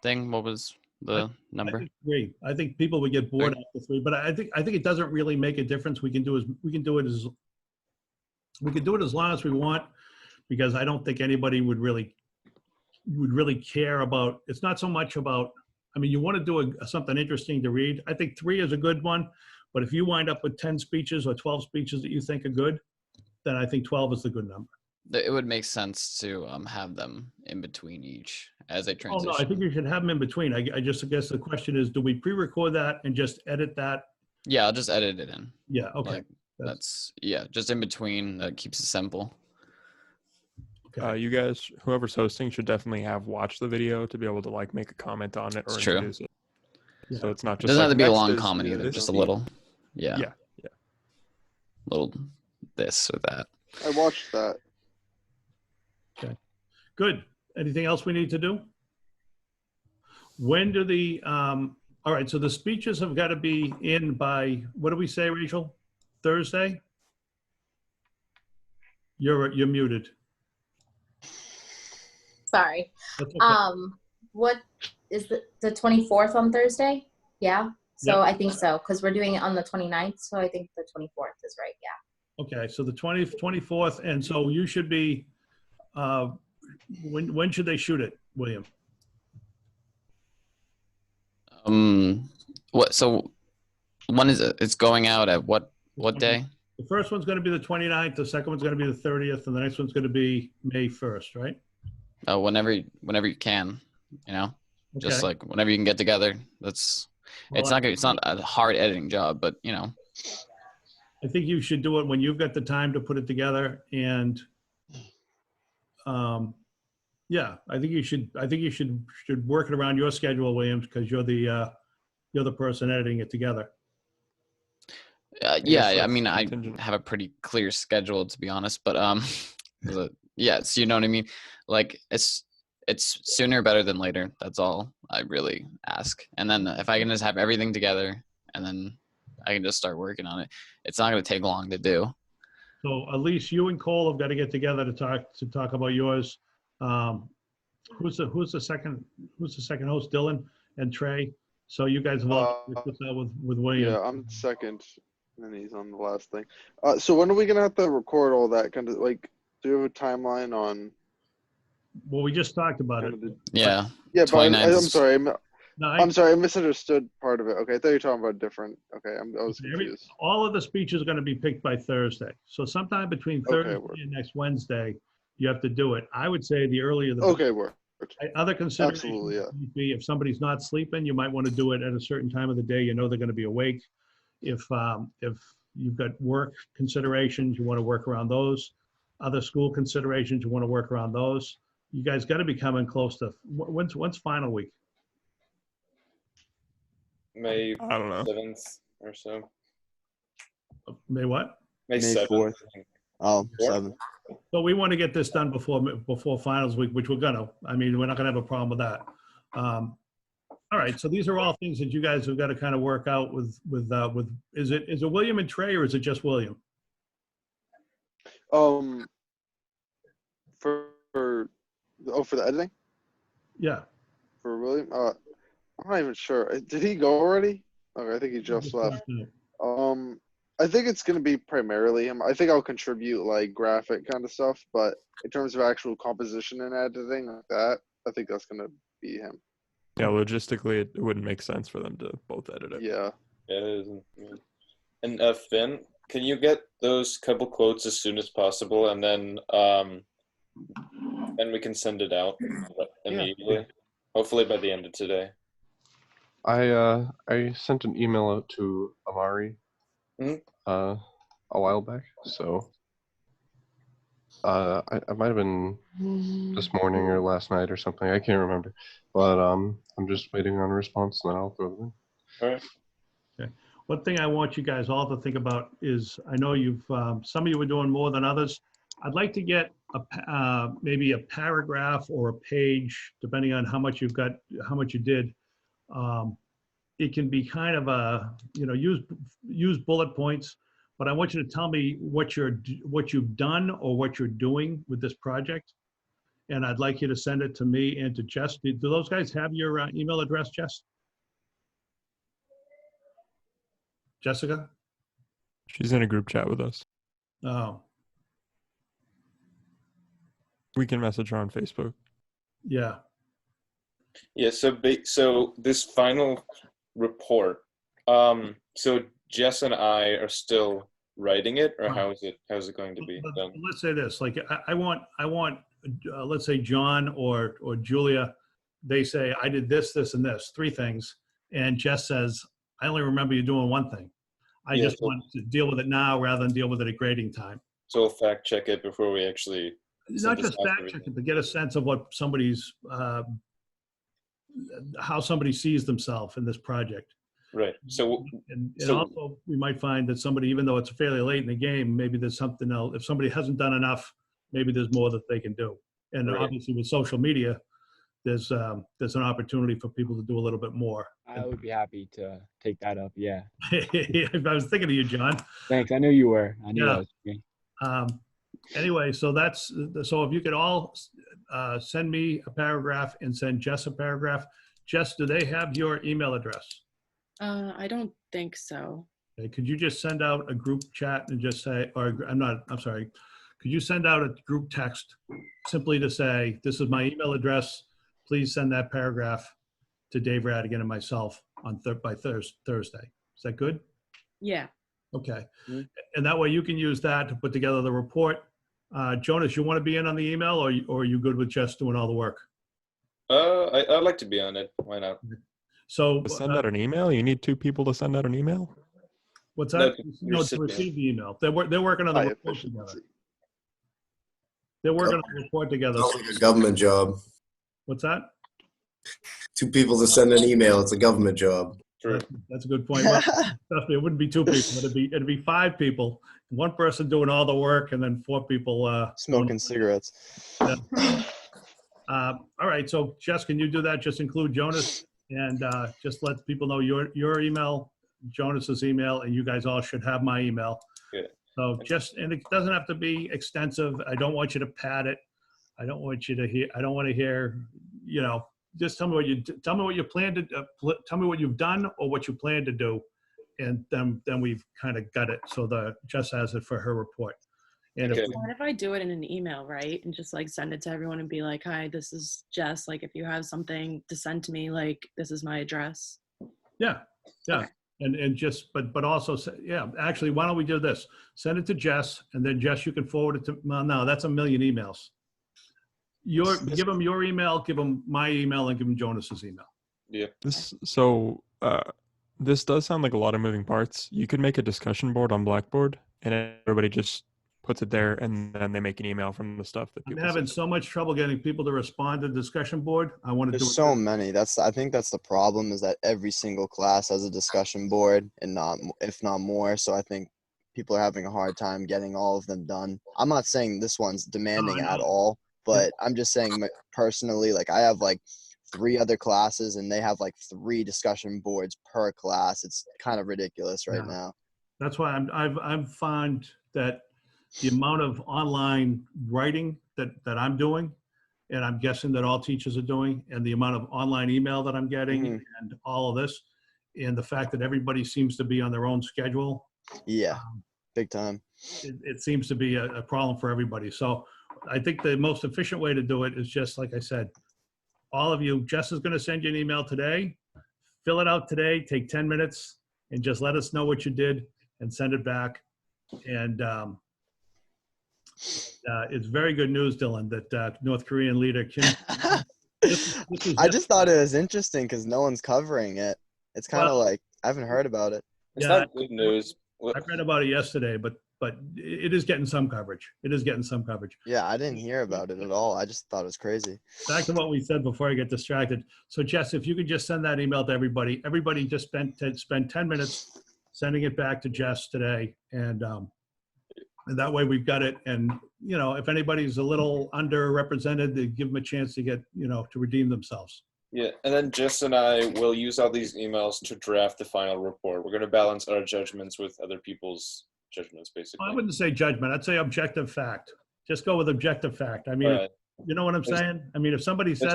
thing? What was the number? I think 3. I think people would get bored after 3, but I think it doesn't really make a difference. We can do it as long as we want, because I don't think anybody would really care about. It's not so much about. I mean, you want to do something interesting to read. I think 3 is a good one, but if you wind up with 10 speeches or 12 speeches that you think are good, then I think 12 is the good number. It would make sense to have them in between each as they transition. Oh no, I think you should have them in between. I guess the question is, do we pre-record that and just edit that? Yeah, I'll just edit it in. Yeah, okay. Like, that's just in between. That keeps it simple. Okay. You guys, whoever's hosting, should definitely have watched the video to be able to like make a comment on it or It's true. introduce it. So it's not It just doesn't like have to be a next long is comment either, this just a speech. little. Yeah. Yeah. Yeah. Little this or that. I watched that. Good. Anything else we need to do? When do the, all right, so the speeches have got to be in by, what do we say, Rachel? Thursday? You're muted. Sorry. That's okay. What is the 24th on Thursday? Yeah. So Yep. I think so, because we're doing it on the 29th. So I think the 24th is right. Yeah. Okay, so the 24th, and so you should be, when should they shoot it, William? What? So when is it? It's going out at what day? The first one's going to be the 29th, the second one's going to be the 30th, and the next one's going to be May 1st, right? Oh, whenever you can, you know, just Okay. like whenever you can get together. That's. It's Well, not a hard editing job, but you know. I think you should do it when you've got the time to put it together, and yeah, I think you should work it around your schedule, Williams, because you're the person editing it together. Yeah, I mean, I have a pretty clear schedule to be honest, but yeah, so you know what I mean. Like it's sooner better than later. That's all I really ask. And then if I can just have everything together, and then I can just start working on it. It's not going to take long to do. So at least you and Cole have got to get together to talk about yours. Who's the second host? Dylan and Trey. So you guys have all put that with William. Yeah, I'm second, and he's on the last thing. So when are we gonna have to record all that? Kind of like, do you have a timeline on? Well, we just talked about it. Yeah. Yeah, but I'm 29th. sorry. No, I'm sorry. I misunderstood part of it. Okay, I thought you were talking about different. Okay, I was confused. All of the speeches are going to be picked by Thursday. So sometime between Thursday and next Wednesday, you have to do it. I would say the earlier the better. Okay, work. Other considerations Absolutely, yeah. would be if somebody's not sleeping, you might want to do it at a certain time of the day. You know they're going to be awake. If you've got work considerations, you want to work around those. Other school considerations, you want to work around those. You guys got to be coming close to when's final week? May I don't know. 7th or so. May what? May 7th. 4th. Oh, 7th. So we want to get this done before finals week, which we're gonna. I mean, we're not gonna have a problem with that. All right. So these are all things that you guys have got to kind of work out with. Is it William and Trey, or is it just William? For the editing. Yeah. For William, I'm not even sure. Did he go already? Okay, I think he just left. I think it's gonna be primarily him. I think I'll contribute like graphic kind of stuff, but in terms of actual composition and editing like that, I think that's gonna be him. Yeah, logistically, it wouldn't make sense for them to both edit it. Yeah. It is. And Finn, can you get those couple quotes as soon as possible, and then we can send it out immediately. Yeah. Hopefully by the end of today. I sent an email out to Amari a while back, so I might have been this morning or last night or something. I can't remember, but I'm just waiting on a response, and then I'll throw them in. All right. Okay. One thing I want you guys all to think about is, I know you've some of you are doing more than others. I'd like to get maybe a paragraph or a page, depending on how much you've got, how much you did. It can be kind of use bullet points, but I want you to tell me what you've done or what you're doing with this project. And I'd like you to send it to me and to Jess. Do those guys have your email address, Jess? Jessica? She's in a group chat with us. Oh, We can message her on Facebook. yeah. Yeah. So this final report. So Jess and I are still writing it, or how's it going to be done? Let's say this, like I want let's say John or Julia, they say I did this, and this, 3 things, and Jess says I only remember you doing 1 thing. I just want to deal with it now rather than deal with it at grading time. So we'll fact check it before we actually. Not just fact check it, but get a sense of what somebody's how somebody sees themselves in this project. Right. So, And so also, we might find that somebody, even though it's fairly late in the game, maybe there's something else. If somebody hasn't done enough, maybe there's more that they can do. And Right. obviously, with social media, there's an opportunity for people to do a little bit more. I would be happy to take that up. Yeah. I was thinking of you, John. Thanks. I knew you were. I knew Yeah. that was me. Anyway, so so if you could all send me a paragraph and send Jess a paragraph. Jess, do they have your email address? I don't think so. Okay, could you just send out a group chat and just say, or I'm sorry. Could you send out a group text simply to say, this is my email address. Please send that paragraph to Dave Radigan and myself on by Thursday. Is that good? Yeah. Okay. And that way you can use that to put together the report. Jonas, you want to be in on the email, or are you good with just doing all the work? I'd like to be on it. Why not? So To send out an email, you need 2 people to send out an email. What's that? No, No, to receive the email. They're working on the report together. They're working on the report together. Sounds like a government job. What's that? 2 people to send an email. It's a government job. True. That's a good point. Well, trust me, it wouldn't be 2 people. It'd be 5 people. 1 person doing all the work, and then 4 people Smoking cigarettes. Yeah. All right. So, Jess, can you do that? Just include Jonas and just let people know your email, Jonas's email, and you guys all should have my email. Good. So and it doesn't have to be extensive. I don't want you to pad it. I don't want you to hear. I don't want to hear. Just tell me what you plan to. Tell me what you've done or what you plan to do, and then we've kind of got it. So Jess has it for her report. And Okay. What if I do it in an email, right? And just like send it to everyone and be like, hi, this is Jess. Like, if you have something to send to me, like, this is my address. Yeah. Okay. And just, but also, actually, why don't we do this? Send it to Jess, and then Jess, you can forward it to, well, no, that's a million emails. Give them your email, give them my email, and give them Jonas's email. Yeah. This does sound like a lot of moving parts. You could make a discussion board on Blackboard, and everybody just puts it there, and then they make an email from the stuff that I'm people having say. so much trouble getting people to respond to the discussion board. I want to do There's it. so many. I think that's the problem, is that every single class has a discussion board, and if not more. So I think people are having a hard time getting all of them done. I'm not saying this one's demanding at all, but I'm just saying personally, like, I have like 3 other classes and they have like 3 discussion boards per class. It's kind of ridiculous right now. That's why I've found that the amount of online writing that I'm doing, and I'm guessing that all teachers are doing, and the amount of online email that I'm getting, and all of this, and the fact that everybody seems to be on their own schedule. Yeah, big time. It seems to be a problem for everybody. So I think the most efficient way to do it is just, like I said, all of you, Jess is going to send you an email today. Fill it out today, take 10 minutes, and just let us know what you did and send it back. And it's very good news, Dylan, that North Korean leader Kim. I just thought it was interesting because no one's covering it. It's kind of like, I haven't heard about it. It's not good news. I read about it yesterday, but it is getting some coverage. It is getting some coverage. Yeah, I didn't hear about it at all. I just thought it was crazy. Back to what we said before I get distracted. So, Jess, if you could just send that email to everybody. Everybody just spend 10 minutes sending it back to Jess today, and that way we've got it. And if anybody's a little underrepresented, they give them a chance to get to redeem themselves. Yeah, and then Jess and I will use all these emails to draft the final report. We're going to balance our judgments with other people's judgments, basically. I wouldn't say judgment. I'd say objective fact. Just go with objective fact. I mean, Right. you know what I'm saying? I mean, if somebody says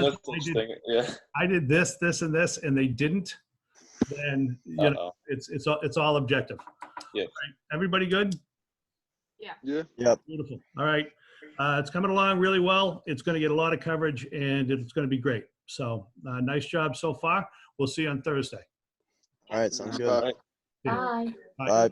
I did this, this, and this, and they didn't, then it's all objective. Yeah. Right. Everybody good? Yeah. Yeah. Yep. Beautiful. All right. It's coming along really well. It's going to get a lot of coverage, and it's going to be great. So nice job so far. We'll see you on Thursday. All right. Sounds good. Bye. Bye. Bye.